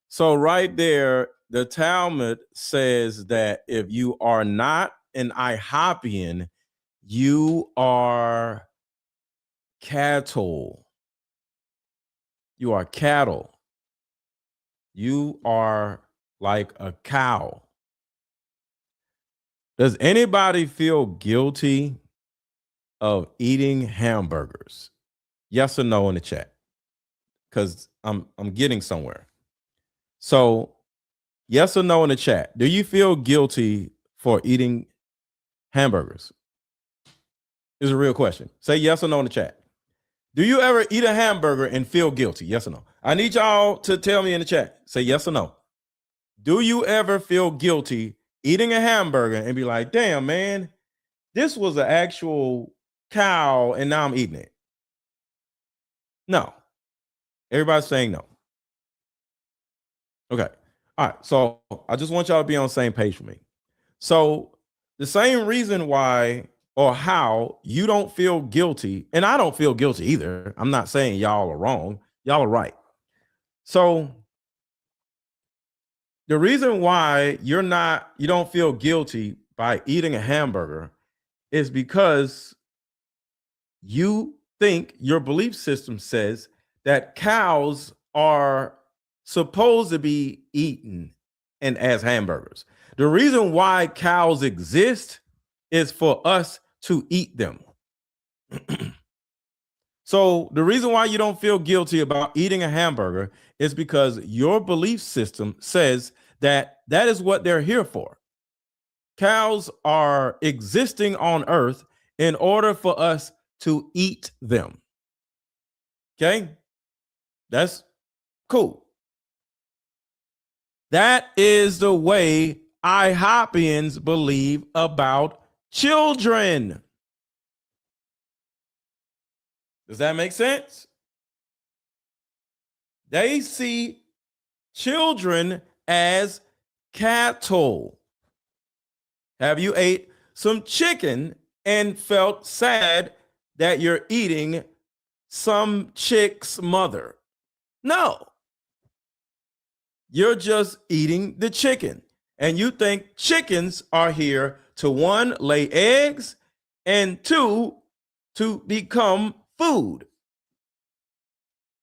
So right there, the Talmud says that if you are not an IHOPian, you are cattle. You are cattle. You are like a cow. Does anybody feel guilty of eating hamburgers? Yes or no in the chat? Because I'm getting somewhere. So, yes or no in the chat? Do you feel guilty for eating hamburgers? Is a real question. Say yes or no in the chat. Do you ever eat a hamburger and feel guilty? Yes or no? I need y'all to tell me in the chat. Say yes or no. Do you ever feel guilty eating a hamburger and be like, damn, man, this was an actual cow and now I'm eating it? No. Everybody's saying no. Okay. All right. So I just want y'all to be on the same page with me. So the same reason why or how you don't feel guilty, and I don't feel guilty either. I'm not saying y'all are wrong. Y'all are right. So the reason why you don't feel guilty by eating a hamburger is because you think your belief system says that cows are supposed to be eaten and as hamburgers. The reason why cows exist is for us to eat them. So the reason why you don't feel guilty about eating a hamburger is because your belief system says that that is what they're here for. Cows are existing on earth in order for us to eat them. Okay? That's cool. That is the way IHOPians believe about children. Does that make sense? They see children as cattle. Have you ate some chicken and felt sad that you're eating some chick's mother? No. You're just eating the chicken. And you think chickens are here to 1, lay eggs, and 2, to become food.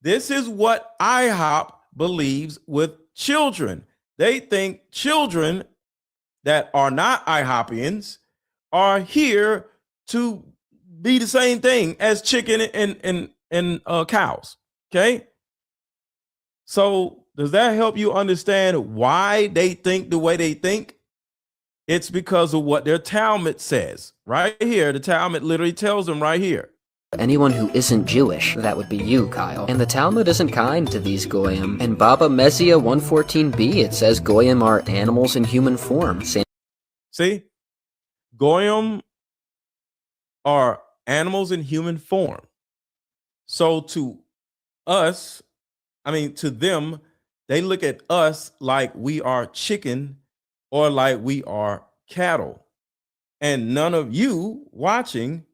This is what IHOP believes with children. They think children that are not IHOPians are here to be the same thing as chicken and cows. Okay. So does that help you understand why they think the way they think? It's because of what their Talmud says right here. The Talmud literally tells them right here. Anyone who isn't Jewish, that would be you, Kyle. And the Talmud isn't kind to these goyim. In Baba Mezia 114b, it says goyim are animals in human form. See? Goyim are animals in human form. So to us, to them, they look at us like we are chicken or like we are cattle. And none of you watching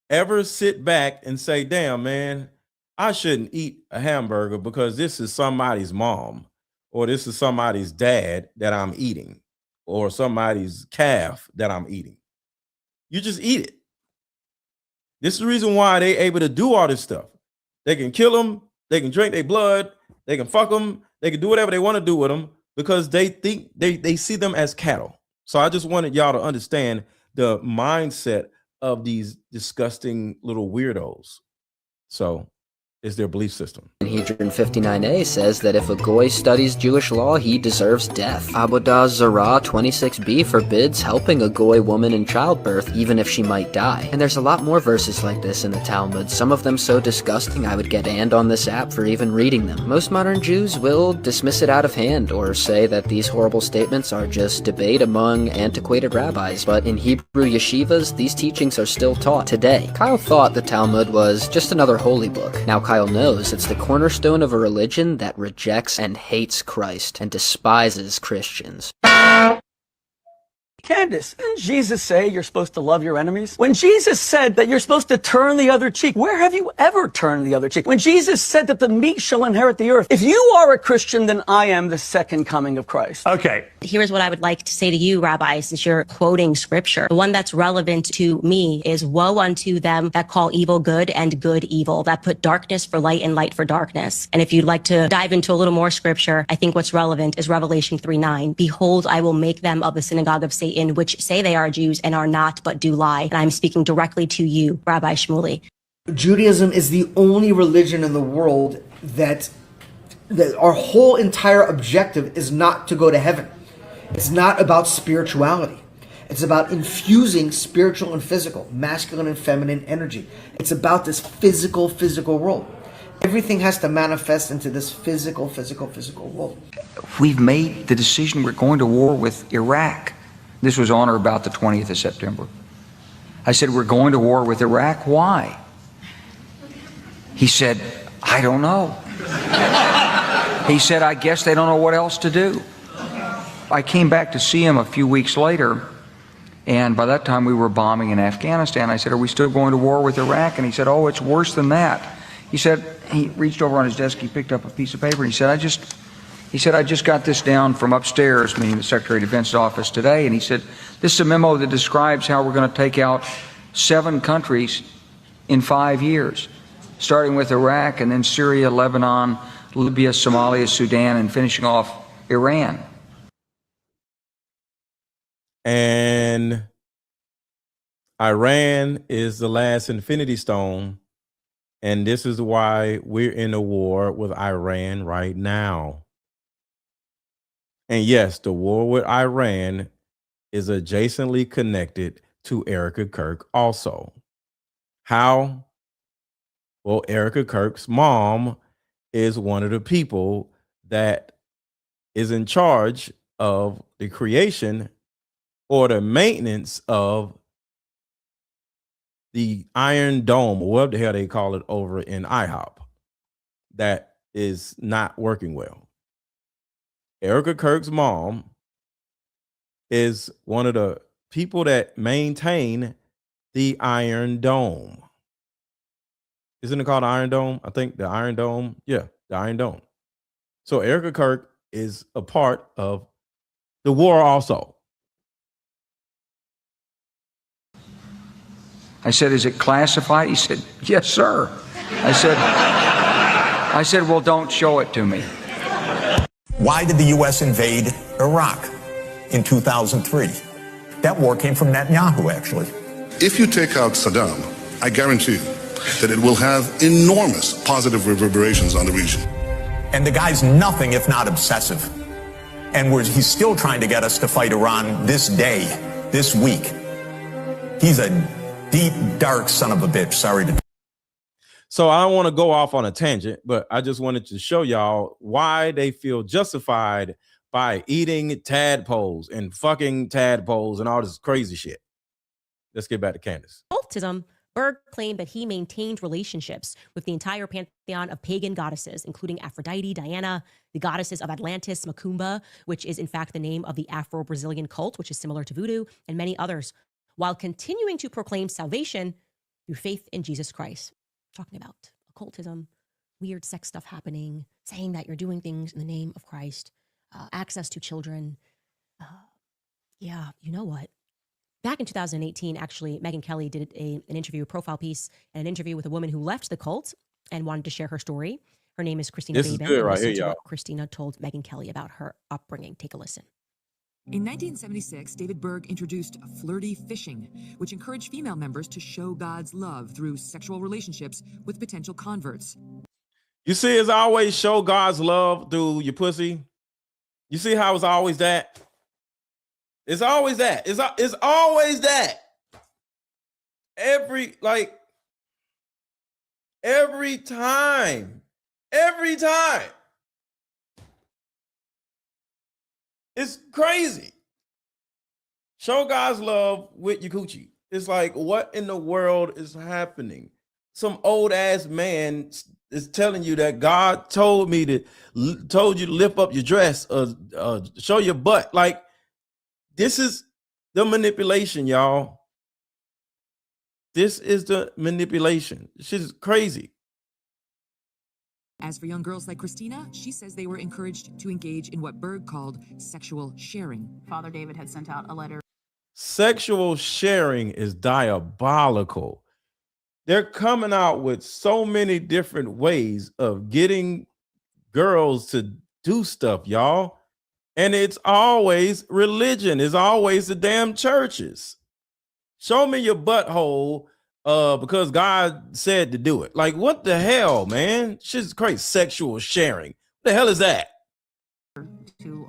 ever sit back and say, damn, man, I shouldn't eat a hamburger because this is somebody's mom or this is somebody's dad that I'm eating or somebody's calf that I'm eating. You just eat it. This is the reason why they're able to do all this stuff. They can kill them. They can drink their blood. They can fuck them. They can do whatever they want to do with them because they think they see them as cattle. So I just wanted y'all to understand the mindset of these disgusting little weirdos. So is their belief system. Sanhedrin 59a says that if a goy studies Jewish law, he deserves death. Avodah Zarah 26b forbids helping a goy woman in childbirth, even if she might die. And there's a lot more verses like this in the Talmud, some of them so disgusting I would get banned on this app for even reading them. Most modern Jews will dismiss it out of hand, or say that these horrible statements are just debate among antiquated rabbis, but in Hebrew yeshivas, these teachings are still taught today. Kyle thought the Talmud was just another holy book. Now Kyle knows it's the cornerstone of a religion that rejects and hates Christ and despises Christians. Candace, didn't Jesus say you're supposed to love your enemies? When Jesus said that you're supposed to turn the other cheek, where have you ever turned the other cheek? When Jesus said that the meek shall inherit the earth, if you are a Christian, then I am the second coming of Christ. Okay. Here's what I would like to say to you, Rabbi, since you're quoting scripture. The one that's relevant to me is, woe unto them that call evil good and good evil, that put darkness for light and light for darkness. And if you'd like to dive into a little more scripture, I think what's relevant is Revelation 3:9. Behold, I will make them of the synagogue of Satan, which say they are Jews and are not, but do lie. And I'm speaking directly to you, Rabbi Shmuley. Judaism is the only religion in the world that our whole entire objective is not to go to heaven. It's not about spirituality. It's about infusing spiritual and physical, masculine and feminine energy. It's about this physical world. Everything has to manifest into this physical world. We've made the decision we're going to war with Iraq. This was on or about the 20th of September. I said, we're going to war with Iraq. Why? He said, I don't know. He said, I guess they don't know what else to do. I came back to see him a few weeks later, and by that time we were bombing in Afghanistan. I said, are we still going to war with Iraq? And he said, oh, it's worse than that. He said, he reached over on his desk, he picked up a piece of paper, and he said, I just got this down from upstairs, meaning the Secretary of Defense's office today, and he said, this is a memo that describes how we're going to take out 7 countries in 5 years, starting with Iraq and then Syria, Lebanon, Libya, Somalia, Sudan, and finishing off Iran. And Iran is the last infinity stone, and this is why we're in a war with Iran right now. And yes, the war with Iran is adjacently connected to Erika Kirk also. How? Well, Erika Kirk's mom is one of the people that is in charge of the creation or the maintenance of the Iron Dome, or what the hell they call it over in IHOP, that is not working well. Erika Kirk's mom is one of the people that maintain the Iron Dome. Isn't it called the Iron Dome? I think the Iron Dome. Yeah, the Iron Dome. So Erika Kirk is a part of the war also. I said, is it classified? He said, yes, sir. I said, well, don't show it to me. Why did the U.S. invade Iraq in 2003? That war came from Netanyahu, actually. If you take out Saddam, I guarantee you that it will have enormous positive reverberations on the region. And the guy's nothing if not obsessive. And he's still trying to get us to fight Iran this day, this week. He's a deep, dark son of a bitch. Sorry to. So I don't want to go off on a tangent, but I just wanted to show y'all why they feel justified by eating tadpoles and fucking tadpoles and all this crazy shit. Let's get back to Candace. Occultism, Berg claimed that he maintained relationships with the entire pantheon of pagan goddesses, including Aphrodite, Diana, the goddesses of Atlantis, Macumba, which is in fact the name of the Afro-Brazilian cult, which is similar to voodoo, and many others, while continuing to proclaim salvation through faith in Jesus Christ. Talking about occultism, weird sex stuff happening, saying that you're doing things in the name of Christ, access to children. Yeah, you know what? Back in 2018, actually, Megyn Kelly did an interview, a profile piece, and an interview with a woman who left the cult and wanted to share her story. Her name is Christina This is Babin. good right Listen here, to y'all. what Christina told Megyn Kelly about her upbringing. Take a listen. In 1976, David Berg introduced flirty fishing, which encouraged female members to show God's love through sexual relationships with potential converts. You see, it's always show God's love through your pussy. You see how it's always that? It's always that. It's always that. Every time. It's crazy. Show God's love with your coochie. It's like, what in the world is happening? Some old ass man is telling you that God told you to lift up your dress or show your butt. Like, this is the manipulation, y'all. This is the manipulation. Shit is crazy. As for young girls like Christina, she says they were encouraged to engage in what Berg called sexual sharing. Father David had sent out a letter. Sexual sharing is diabolical. They're coming out with so many different ways of getting girls to do stuff, y'all. And it's always religion. It's always the damn churches. Show me your butthole because God said to do it. Like, what the hell, man? Shit's crazy. Sexual sharing. What the hell is that? To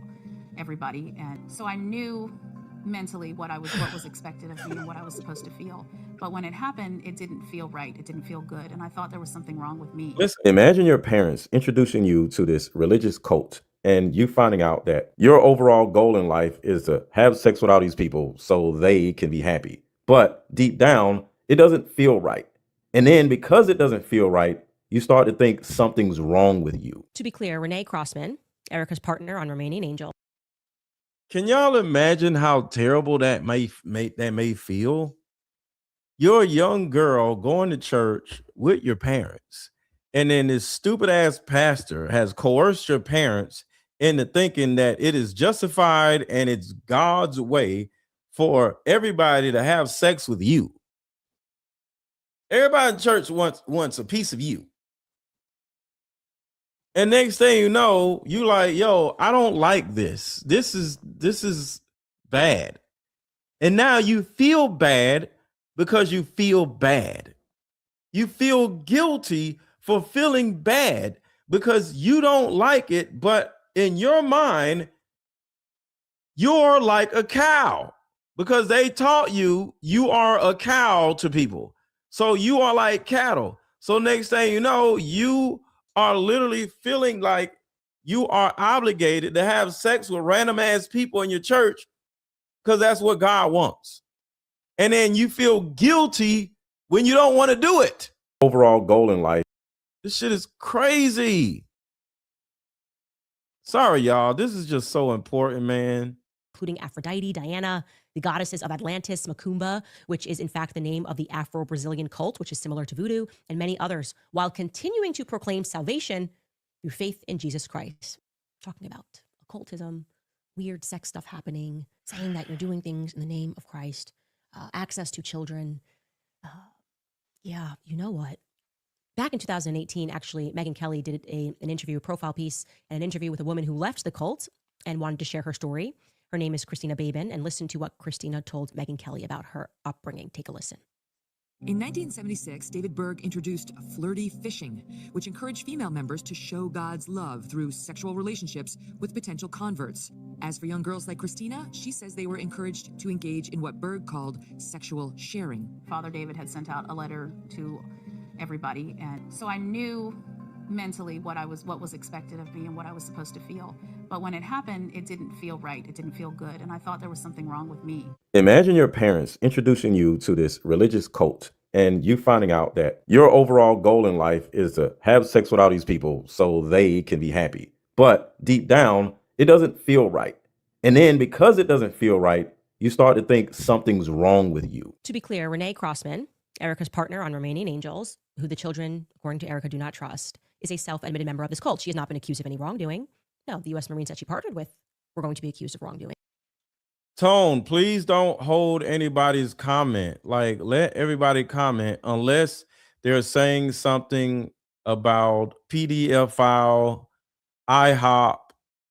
everybody, and so I knew mentally what was expected of me and what I was supposed to feel. But when it happened, it didn't feel right. It didn't feel good, and I thought there was something wrong with me. Listen, imagine your parents introducing you to this religious cult and you finding out that your overall goal in life is to have sex with all these people so they can be happy. But deep down, it doesn't feel right. And then because it doesn't feel right, you start to think something's wrong with you. To be clear, Renee Crossman, Erica's partner on Romanian Angel. Can y'all imagine how terrible that may feel? You're a young girl going to church with your parents, and then this stupid ass pastor has coerced your parents into thinking that it is justified and it's God's way for everybody to have sex with you. Everybody in church wants a piece of you. And next thing you know, you like, yo, I don't like this. This is bad. And now you feel bad because you feel bad. You feel guilty for feeling bad because you don't like it, but in your mind, you're like a cow because they taught you are a cow to people. So you are like cattle. So next thing you know, you are literally feeling like you are obligated to have sex with random ass people in your church because that's what God wants. And then you feel guilty when you don't want to do it. Overall goal in life. This shit is crazy. Sorry, y'all. This is just so important, man. Including Aphrodite, Diana, the goddesses of Atlantis, Macumba, which is in fact the name of the Afro-Brazilian cult, which is similar to voodoo, and many others, while continuing to proclaim salvation through faith in Jesus Christ. Talking about occultism, weird sex stuff happening, saying that you're doing things in the name of Christ, access to children. Yeah, you know what? Back in 2018, actually, Megyn Kelly did an interview, a profile piece, and an interview with a woman who left the cult and wanted to share her story. Her name is Christina Babin, and listen to what Christina told Megyn Kelly about her upbringing. Take a listen. In 1976, David Berg introduced flirty fishing, which encouraged female members to show God's love through sexual relationships with potential converts. As for young girls like Christina, she says they were encouraged to engage in what Berg called sexual sharing. Father David had sent out a letter to everybody, and so I knew mentally what was expected of me and what I was supposed to feel. But when it happened, it didn't feel right. It didn't feel good, and I thought there was something wrong with me. Imagine your parents introducing you to this religious cult and you finding out that your overall goal in life is to have sex with all these people so they can be happy. But deep down, it doesn't feel right. And then because it doesn't feel right, you start to think something's wrong with you. To be clear, Renee Crossman, Erika's partner on Romanian Angels, who the children, according to Erika, do not trust, is a self-admitted member of this cult. She has not been accused of any wrongdoing. No, the U.S. Marines that she partnered with were going to be accused of wrongdoing. Tone, please don't hold anybody's comment. Like, let everybody comment unless they're saying something about PDF file, IHOP,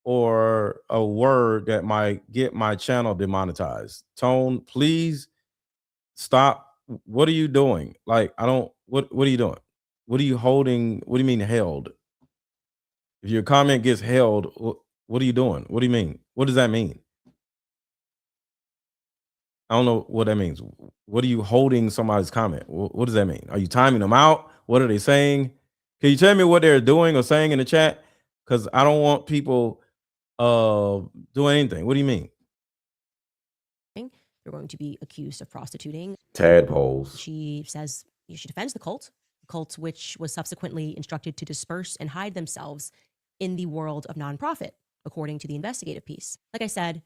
or a word that might get my channel demonetized. Tone, please stop. What are you doing? Like, what are you doing? What are you holding? What do you mean held? If your comment gets held, what are you doing? What do you mean? What does that mean? I don't know what that means. What are you holding somebody's comment? What does that mean? Are you timing them out? What are they saying? Can you tell me what they're doing or saying in the chat? Because I don't want people doing anything. What do you mean? They're going to be accused of prostituting. Tadpoles. She says she defends the cult which was subsequently instructed to disperse and hide themselves in the world of nonprofit, according to the investigative piece. Like I said,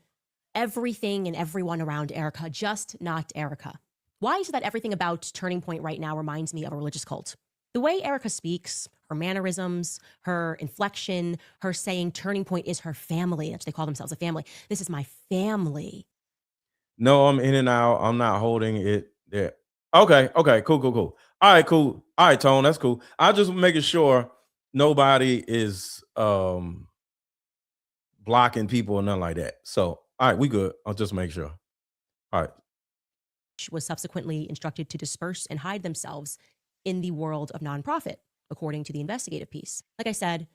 everything and everyone around Erika, just not Erika. Why is it that everything about Turning Point right now reminds me of a religious cult? The way Erika speaks, her mannerisms, her inflection, her saying Turning Point is her family. That's they call themselves a family. This is my family. No, I'm in and out. I'm not holding it there. Okay, cool. All right, cool. All right, Tone, that's cool. I'm just making sure nobody is blocking people or nothing like that. So, all right, we good. I'll just make sure. All right. Was subsequently instructed to disperse and hide themselves in the world of nonprofit, according to the investigative piece. Like I said,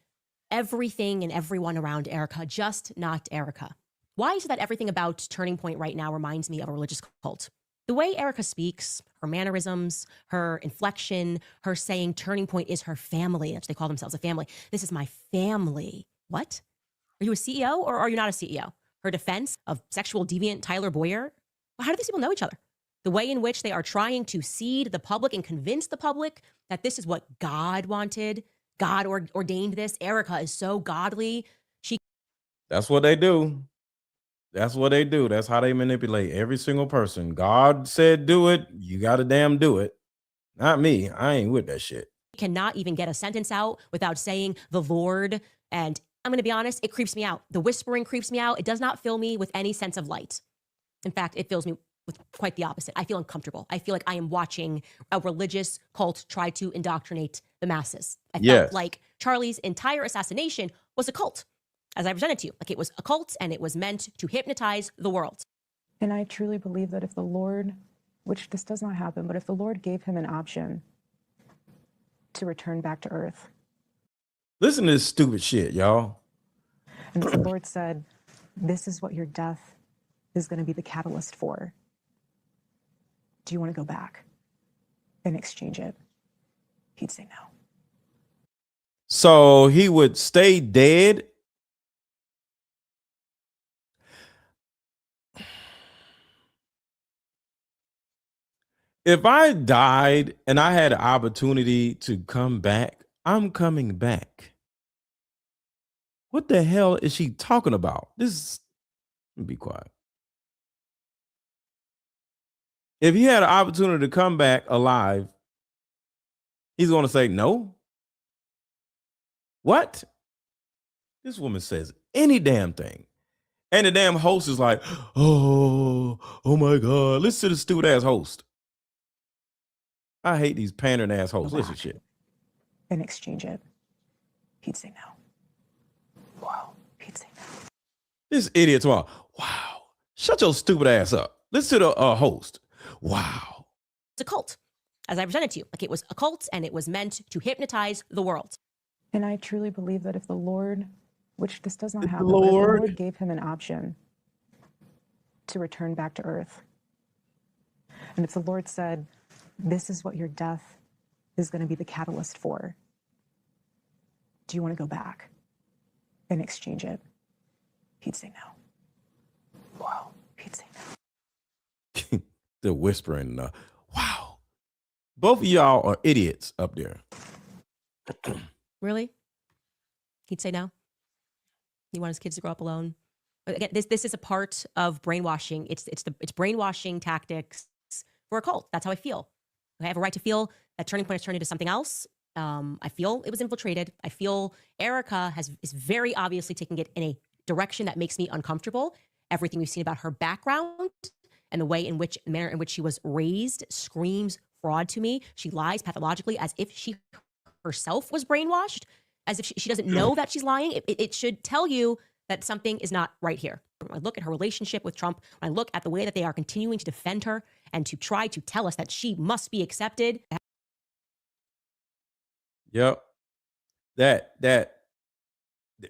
everything and everyone around Erika, just not Erika. Why is it that everything about Turning Point right now reminds me of a religious cult? The way Erika speaks, her mannerisms, her inflection, her saying Turning Point is her family. That's they call themselves a family. This is my family. What? Are you a CEO or are you not a CEO? Her defense of sexual deviant Tyler Boyer. How do these people know each other? The way in which they are trying to seed the public and convince the public that this is what God wanted. God ordained this. Erika is so godly. That's what they do. That's what they do. That's how they manipulate every single person. God said do it. You got to damn do it. Not me. I ain't with that shit. Cannot even get a sentence out without saying the Lord. And I'm going to be honest, it creeps me out. The whispering creeps me out. It does not fill me with any sense of light. In fact, it fills me with quite the opposite. I feel uncomfortable. I feel like I am watching a religious cult try to indoctrinate the masses. I felt like Charlie's entire assassination was a cult, as I presented to you. Like it was a cult and it was meant to hypnotize the world. And I truly believe that if the Lord, which this does not happen, but if the Lord gave him an option to return back to earth. Listen to this stupid shit, y'all. And if the Lord said, this is what your death is going to be the catalyst for. Do you want to go back and exchange it? He'd say no. So he would stay dead. If I died and I had an opportunity to come back, I'm coming back. What the hell is she talking about? Be quiet. If he had an opportunity to come back alive, he's going to say no. What? This woman says any damn thing. And the damn host is like, oh my God. Listen to the stupid ass host. I hate these pandering ass hosts. Listen to shit. And exchange it. He'd say no. Wow. He'd say no. This idiot tomorrow. Wow. Shut your stupid ass up. Listen to the host. Wow. It's a cult, as I presented to you. Like, it was a cult, and it was meant to hypnotize the world. And I truly believe that if the Lord, which this does not If the happen, but if the Lord Lord gave him an option to return back to earth, and if the Lord said, this is what your death is going to be the catalyst for, do you want to go back and exchange it? He'd say no. Wow. He'd say no. They're whispering, wow. Both of y'all are idiots up there. Really? He'd say no? He wants his kids to grow up alone? Again, this is a part of brainwashing. It's brainwashing tactics for a cult. That's how I feel. I have a right to feel that Turning Point has turned into something else. I feel it was infiltrated. I feel Erika is very obviously taking it in a direction that makes me uncomfortable. Everything we've seen about her background and the manner in which she was raised screams fraud to me. She lies pathologically as if she herself was brainwashed, as if she doesn't know that she's lying. It should tell you that something is not right here. When I look at her relationship with Trump, when I look at the way that they are continuing to defend her and to try to tell us that she must be accepted. Yep.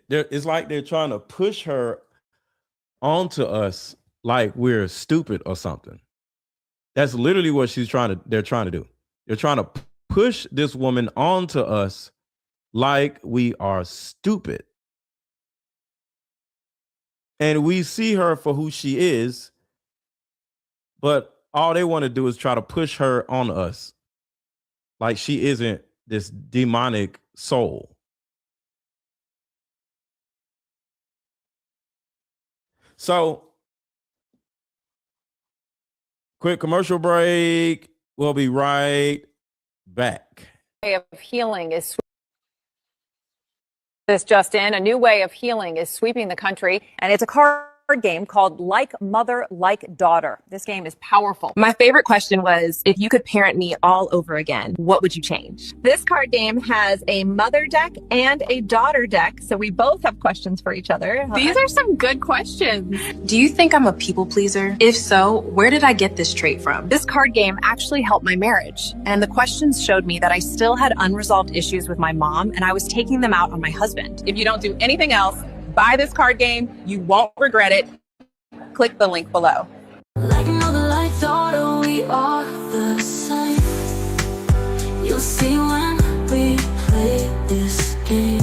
It's like they're trying to push her onto us like we're stupid or something. That's literally what they're trying to do. They're trying to push this woman onto us like we are stupid. And we see her for who she is, but all they want to do is try to push her on us like she isn't this demonic soul. So, quick commercial break. We'll be right back. Way of healing is this just in. A new way of healing is sweeping the country, and it's a card game called Like Mother, Like Daughter. This game is powerful. My favorite question was, if you could parent me all over again, what would you change? This card game has a mother deck and a daughter deck, so we both have questions for each other. These are some good questions. Do you think I'm a people pleaser? If so, where did I get this trait from? This card game actually helped my marriage, and the questions showed me that I still had unresolved issues with my mom, and I was taking them out on my husband. If you don't do anything else, buy this card game. You won't regret it. Click the link below. Like mother, like daughter, we are the same. You'll see when we play this game.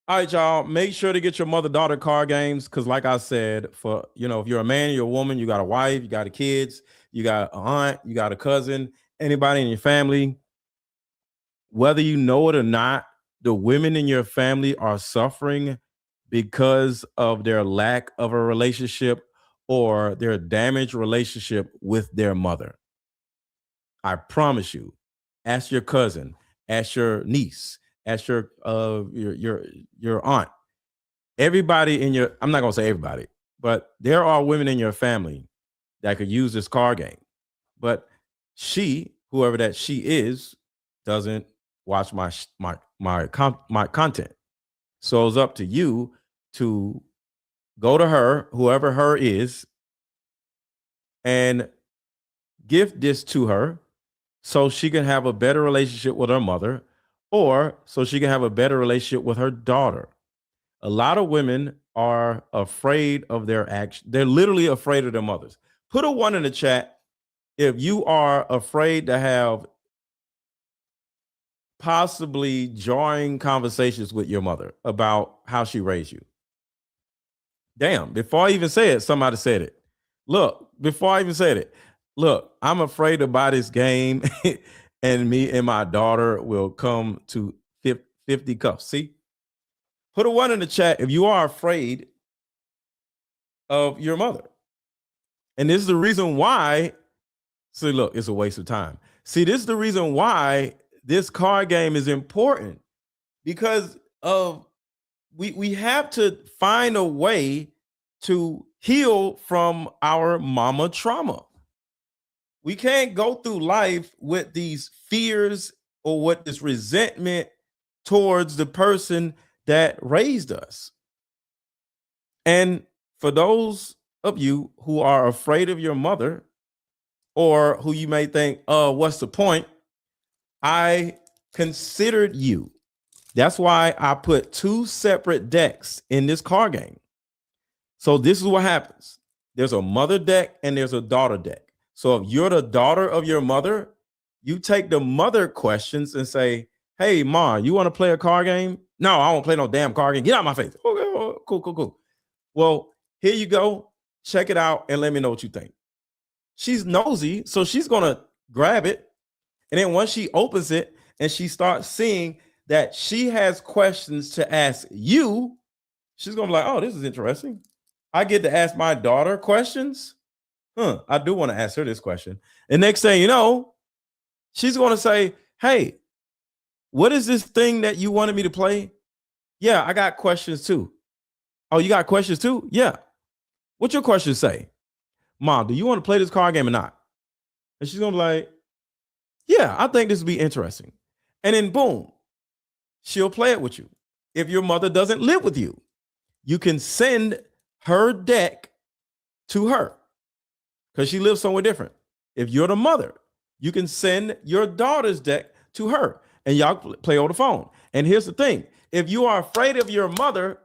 All right, y'all. Make sure to get your mother-daughter card games, because like I said, if you're a man, you're a woman, you got a wife, you got kids, you got an aunt, you got a cousin, anybody in your family, whether you know it or not, the women in your family are suffering because of their lack of a relationship or their damaged relationship with their mother. I promise you. Ask your cousin, ask your niece, ask your aunt. Everybody in your, I'm not gonna say everybody, but there are women in your family that could use this card game. But whoever that she is, doesn't watch my content. So it's up to you to go to her, whoever her is, and gift this to her so she can have a better relationship with her mother, or so she can have a better relationship with her daughter. A lot of women are afraid of their action. They're literally afraid of their mothers. Put a 1 in the chat if you are afraid to have possibly jarring conversations with your mother about how she raised you. Damn, before I even said it, somebody said it. Look, before I even said it, look, I'm afraid to buy this game and me and my daughter will come to 50 cuffs. See? Put a 1 in the chat if you are afraid of your mother. And this is the reason why. See, look, it's a waste of time. See, this is the reason why this card game is important, because of we have to find a way to heal from our mama trauma. We can't go through life with these fears or with this resentment towards the person that raised us. And for those of you who are afraid of your mother, or who you may think, what's the point? I considered you. That's why I put 2 separate decks in this card game. So this is what happens. There's a mother deck and there's a daughter deck. So if you're the daughter of your mother, you take the mother questions and say, hey, Ma, you want to play a card game? No, I won't play no damn card game. Get out of my face. Okay, cool. Well, here you go. Check it out and let me know what you think. She's nosy, so she's going to grab it. And then once she opens it and she starts seeing that she has questions to ask you, she's going to be like, oh, this is interesting. I get to ask my daughter questions. I do want to ask her this question. And next thing you know, she's going to say, hey, what is this thing that you wanted me to play? Yeah, I got questions too. Oh, you got questions too? Yeah. What's your question say? Mom, do you want to play this card game or not? And she's going to be like, yeah, I think this would be interesting. And then boom, she'll play it with you. If your mother doesn't live with you, you can send her deck to her because she lives somewhere different. If you're the mother, you can send your daughter's deck to her and y'all play over the phone. And here's the thing. If you are afraid of your mother,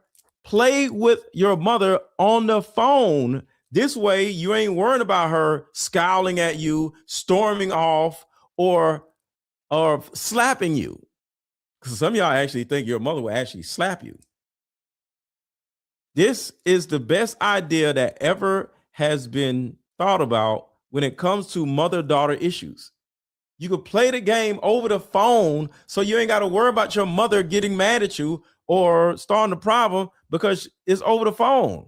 play with your mother on the phone. This way, you ain't worrying about her scowling at you, storming off, or slapping you. Because some of y'all actually think your mother will actually slap you. This is the best idea that ever has been thought about when it comes to mother-daughter issues. You could play the game over the phone so you ain't got to worry about your mother getting mad at you or starting a problem because it's over the phone.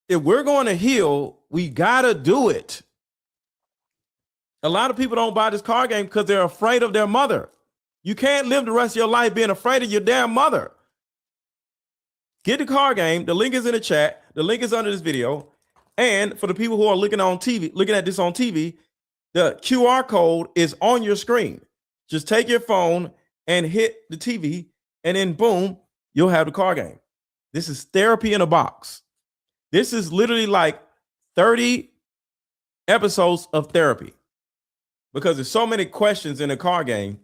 If we're going to heal, we got to do it. A lot of people don't buy this card game because they're afraid of their mother. You can't live the rest of your life being afraid of your damn mother. Get the card game. The link is in the chat. The link is under this video. And for the people who are looking at this on TV, the QR code is on your screen. Just take your phone and hit the TV, and then boom, you'll have the card game. This is therapy in a box. This is literally like 30 episodes of therapy because there's so many questions in the card game.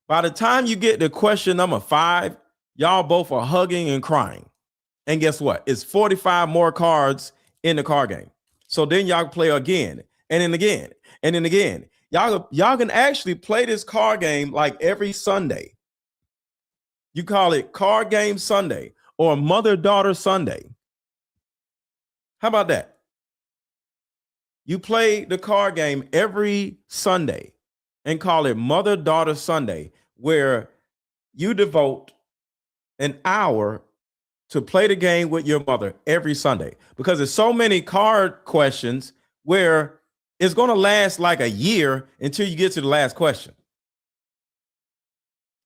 By the time you get to question number 5, y'all both are hugging and crying. And guess what? It's 45 more cards in the card game. So then y'all play again, and then again, and then again. Y'all can actually play this card game like every Sunday. You call it Card Game Sunday or Mother-Daughter Sunday. How about that? You play the card game every Sunday and call it Mother-Daughter Sunday, where you devote an hour to play the game with your mother every Sunday, because there's so many card questions where it's going to last like a year until you get to the last question.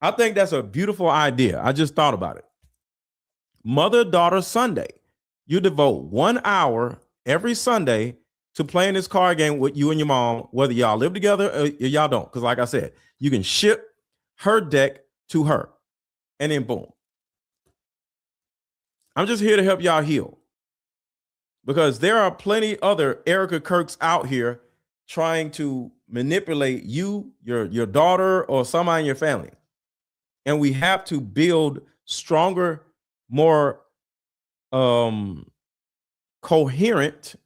I think that's a beautiful idea. I just thought about it. Mother-Daughter Sunday. You devote 1 hour every Sunday to playing this card game with you and your mom, whether y'all live together or y'all don't. Because like I said, you can ship her deck to her and then boom. I'm just here to help y'all heal, because there are plenty other Erika Kirks out here trying to manipulate you, your daughter, or somebody in your family. And we have to build stronger, more cohesive,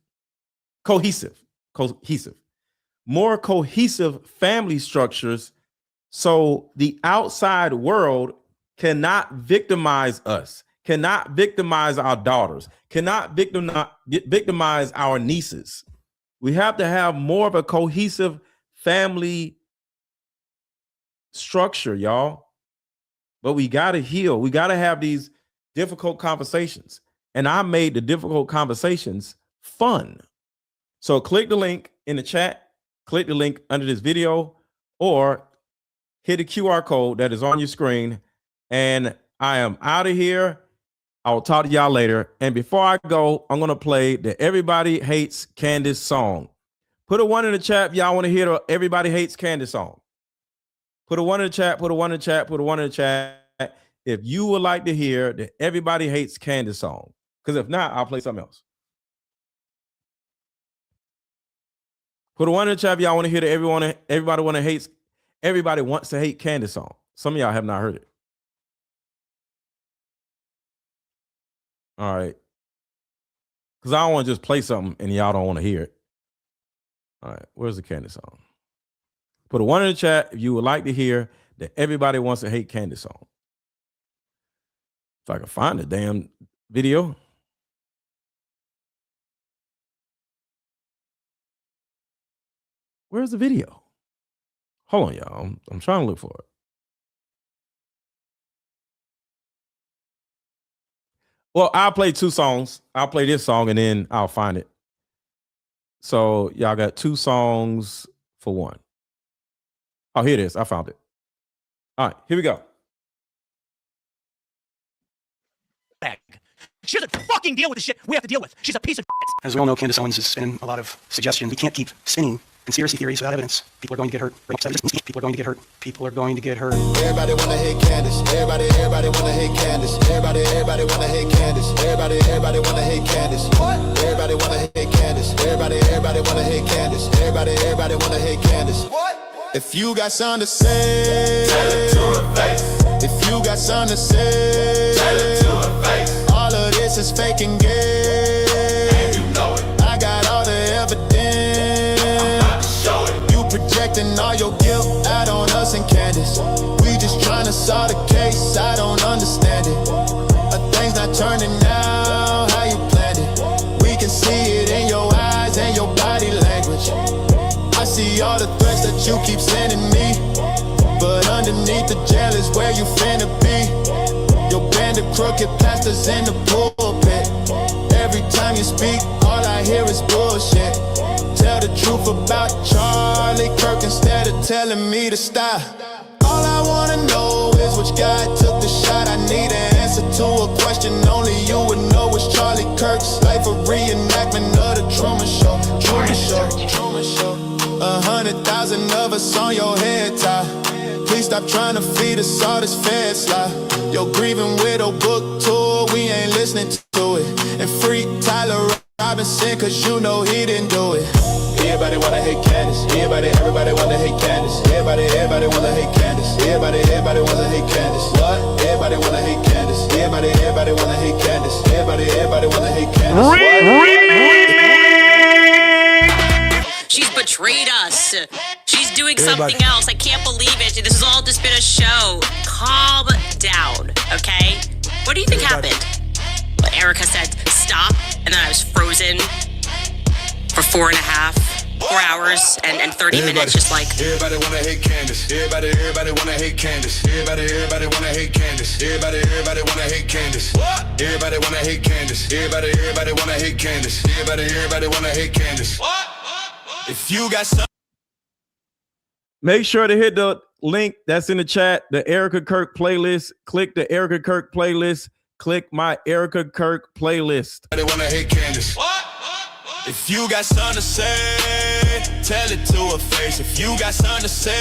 more cohesive family structures, so the outside world cannot victimize us, cannot victimize our daughters, cannot victimize our nieces. We have to have more of a cohesive family structure, y'all. But we got to heal. We got to have these difficult conversations. And I made the difficult conversations fun. So click the link in the chat, click the link under this video, or hit the QR code that is on your screen. And I am out of here. I'll talk to y'all later. And before I go, I'm going to play the Everybody Hates Candace song. Put a 1 in the chat if y'all want to hear the Everybody Hates Candace song. Put a 1 in the chat, put a 1 in the chat, put a 1 in the chat if you would like to hear the Everybody Hates Candace song. Because if not, I'll play something else. Put a 1 in the chat if y'all want to hear the Everybody Wants to Hate Candace song. Some of y'all have not heard it. All right. Because I don't want to just play something and y'all don't want to hear it. All right. Where's the Candace song? Put a 1 in the chat if you would like to hear the Everybody Wants to Hate Candace song. If I can find the damn video. Where's the video? Hold on, y'all. I'm trying to look for it. Well, I'll play 2 songs. I'll play this song and then I'll find it. So y'all got 2 songs for 1. Oh, here it is. I found it. All right, here we go. She doesn't fucking deal with the shit we have to deal with. She's a piece of shit. As we all know, Candace Owens is spinning a lot of suggestion. We can't keep spinning conspiracy theories without evidence. People are going to get hurt. People are going to get hurt. People are going to get hurt. Everybody wanna hate Candace. Everybody wanna hate Candace. Everybody wanna hate Candace. Everybody wanna hate Candace. What? Everybody wanna hate Candace. Everybody wanna hate Candace. Everybody wanna hate Candace. What? If you got something to say, tell it to her face. If you got something to say, tell it to her face. All of this is fake and gay, and you know it. I got all the evidence. I'm about to show it. You projecting all your guilt out on us and Candace. We just trying to solve the case. I don't understand it. Things not turning out how you planned it. We can see it in your eyes and your body language. I see all the threats that you keep sending me, but underneath the jail is where you finna be. Your band of crooked pastors in the pulpit. Every time you speak, all I hear is bullshit. Tell the truth about Charlie Kirk instead of telling me to stop. All I wanna know is which guy took the shot. I need an answer to a question only you would know. Is Charlie Kirk's life a reenactment of the Truman Show? Truman Show. 100,000 of us on your head tie. Please stop trying to feed us all this fed slide. Your grieving widow book tour, we ain't listening to it. And free Tyler Robinson, cause you know he didn't do it. Everybody wanna hate Candace. Everybody wanna hate Candace. Everybody wanna hate Candace. Everybody wanna hate Candace. What? Everybody wanna hate Candace. Everybody wanna hate Candace. Everybody wanna hate Candace. She's betrayed us. She's doing something else. I can't believe it. This has all just been a show. Calm down, okay? What do you think happened? Well, Erika said stop, and then I was frozen for 4 hours and 30 minutes, just like. Everybody wanna hate Candace. Everybody wanna hate Candace. Everybody wanna hate Candace. Everybody wanna hate Candace. What? Everybody wanna hate Candace. Everybody wanna hate Candace. Everybody wanna hate Candace. What? If you got some. Make sure to hit the link that's in the chat, the Erika Kirk playlist. Click the Erika Kirk playlist. Click my Erika Kirk playlist. They wanna hate Candace. What? If you got something to say, tell it to her face. If you got something to say,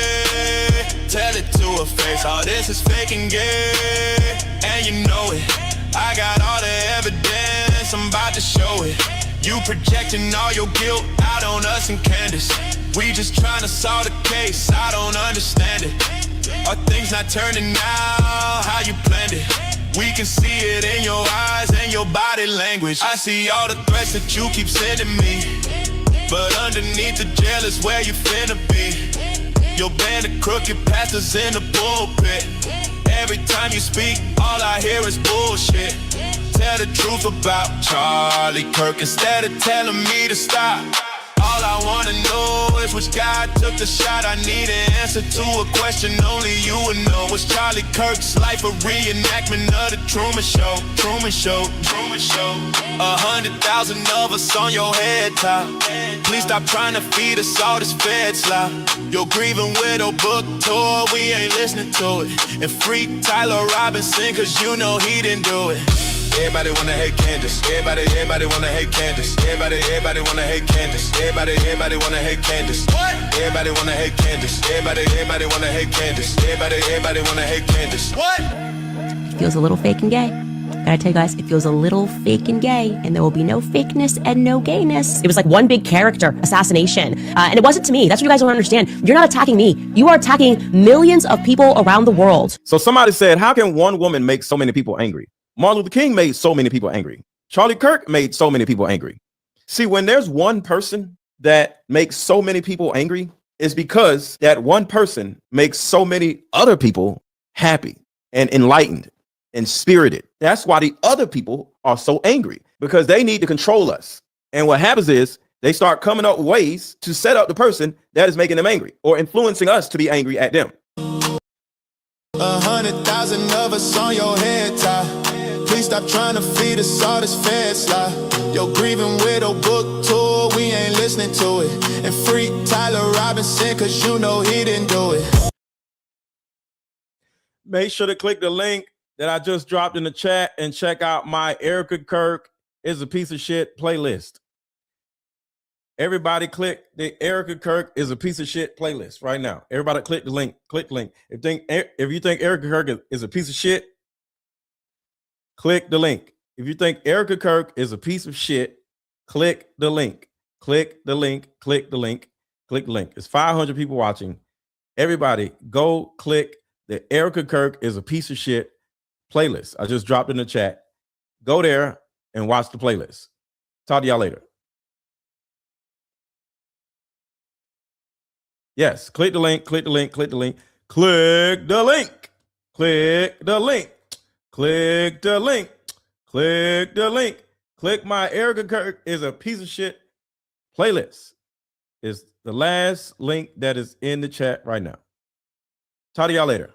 tell it to her face. All this is fake and gay, and you know it. I got all the evidence, I'm about to show it. You projecting all your guilt out on us and Candace. We just trying to solve the case, I don't understand it. Are things not turning out how you planned it? We can see it in your eyes and your body language. I see all the threats that you keep sending me, but underneath the jail is where you finna be. Your band of crooked pastors in the pulpit. Every time you speak, all I hear is bullshit. Tell the truth about Charlie Kirk instead of telling me to stop. All I wanna know is which guy took the shot. I need an answer to a question only you would know. Was Charlie Kirk's life a reenactment of the Truman Show? Truman Show, Truman Show. 100,000 of us on your head top. Please stop trying to feed us all this fed slop. Your grieving widow book tour, we ain't listening to it. And free Tyler Robinson, cause you know he didn't do it. Everybody wanna hate Candace. Everybody wanna hate Candace. Everybody wanna hate Candace. Everybody wanna hate Candace. What? Everybody wanna hate Candace. Everybody wanna hate Candace. Everybody wanna hate Candace. What? It feels a little fake and gay. Gotta tell you guys, it feels a little fake and gay, and there will be no fakeness and no gayness. It was like one big character assassination, and it wasn't to me. That's what you guys don't understand. You're not attacking me. You are attacking millions of people around the world. So somebody said, how can one woman make so many people angry? Martin Luther King made so many people angry. Charlie Kirk made so many people angry. See, when there's one person that makes so many people angry, it's because that one person makes so many other people happy and enlightened and spirited. That's why the other people are so angry, because they need to control us. And what happens is they start coming up with ways to set up the person that is making them angry or influencing us to be angry at them. 100,000 of us on your head top. Please stop trying to feed us all this fed slop. Your grieving widow book tour, we ain't listening to it. And free Tyler Robinson, cause you know he didn't do it. Make sure to click the link that I just dropped in the chat and check out my Erika Kirk is a piece of shit playlist. Everybody click the Erika Kirk is a piece of shit playlist right now. Everybody click the link. Click the link. If you think Erika Kirk is a piece of shit, click the link. If you think Erika Kirk is a piece of shit, click the link. Click the link. Click the link. Click the link. It's 500 people watching. Everybody go click the Erika Kirk is a piece of shit playlist. I just dropped in the chat. Go there and watch the playlist. Talk to y'all later. Yes, click the link, click the link, click the link, click the link, click the link, click the link, click the link, click my Erika Kirk is a piece of shit playlist. It's the last link that is in the chat right now. Talk to y'all later.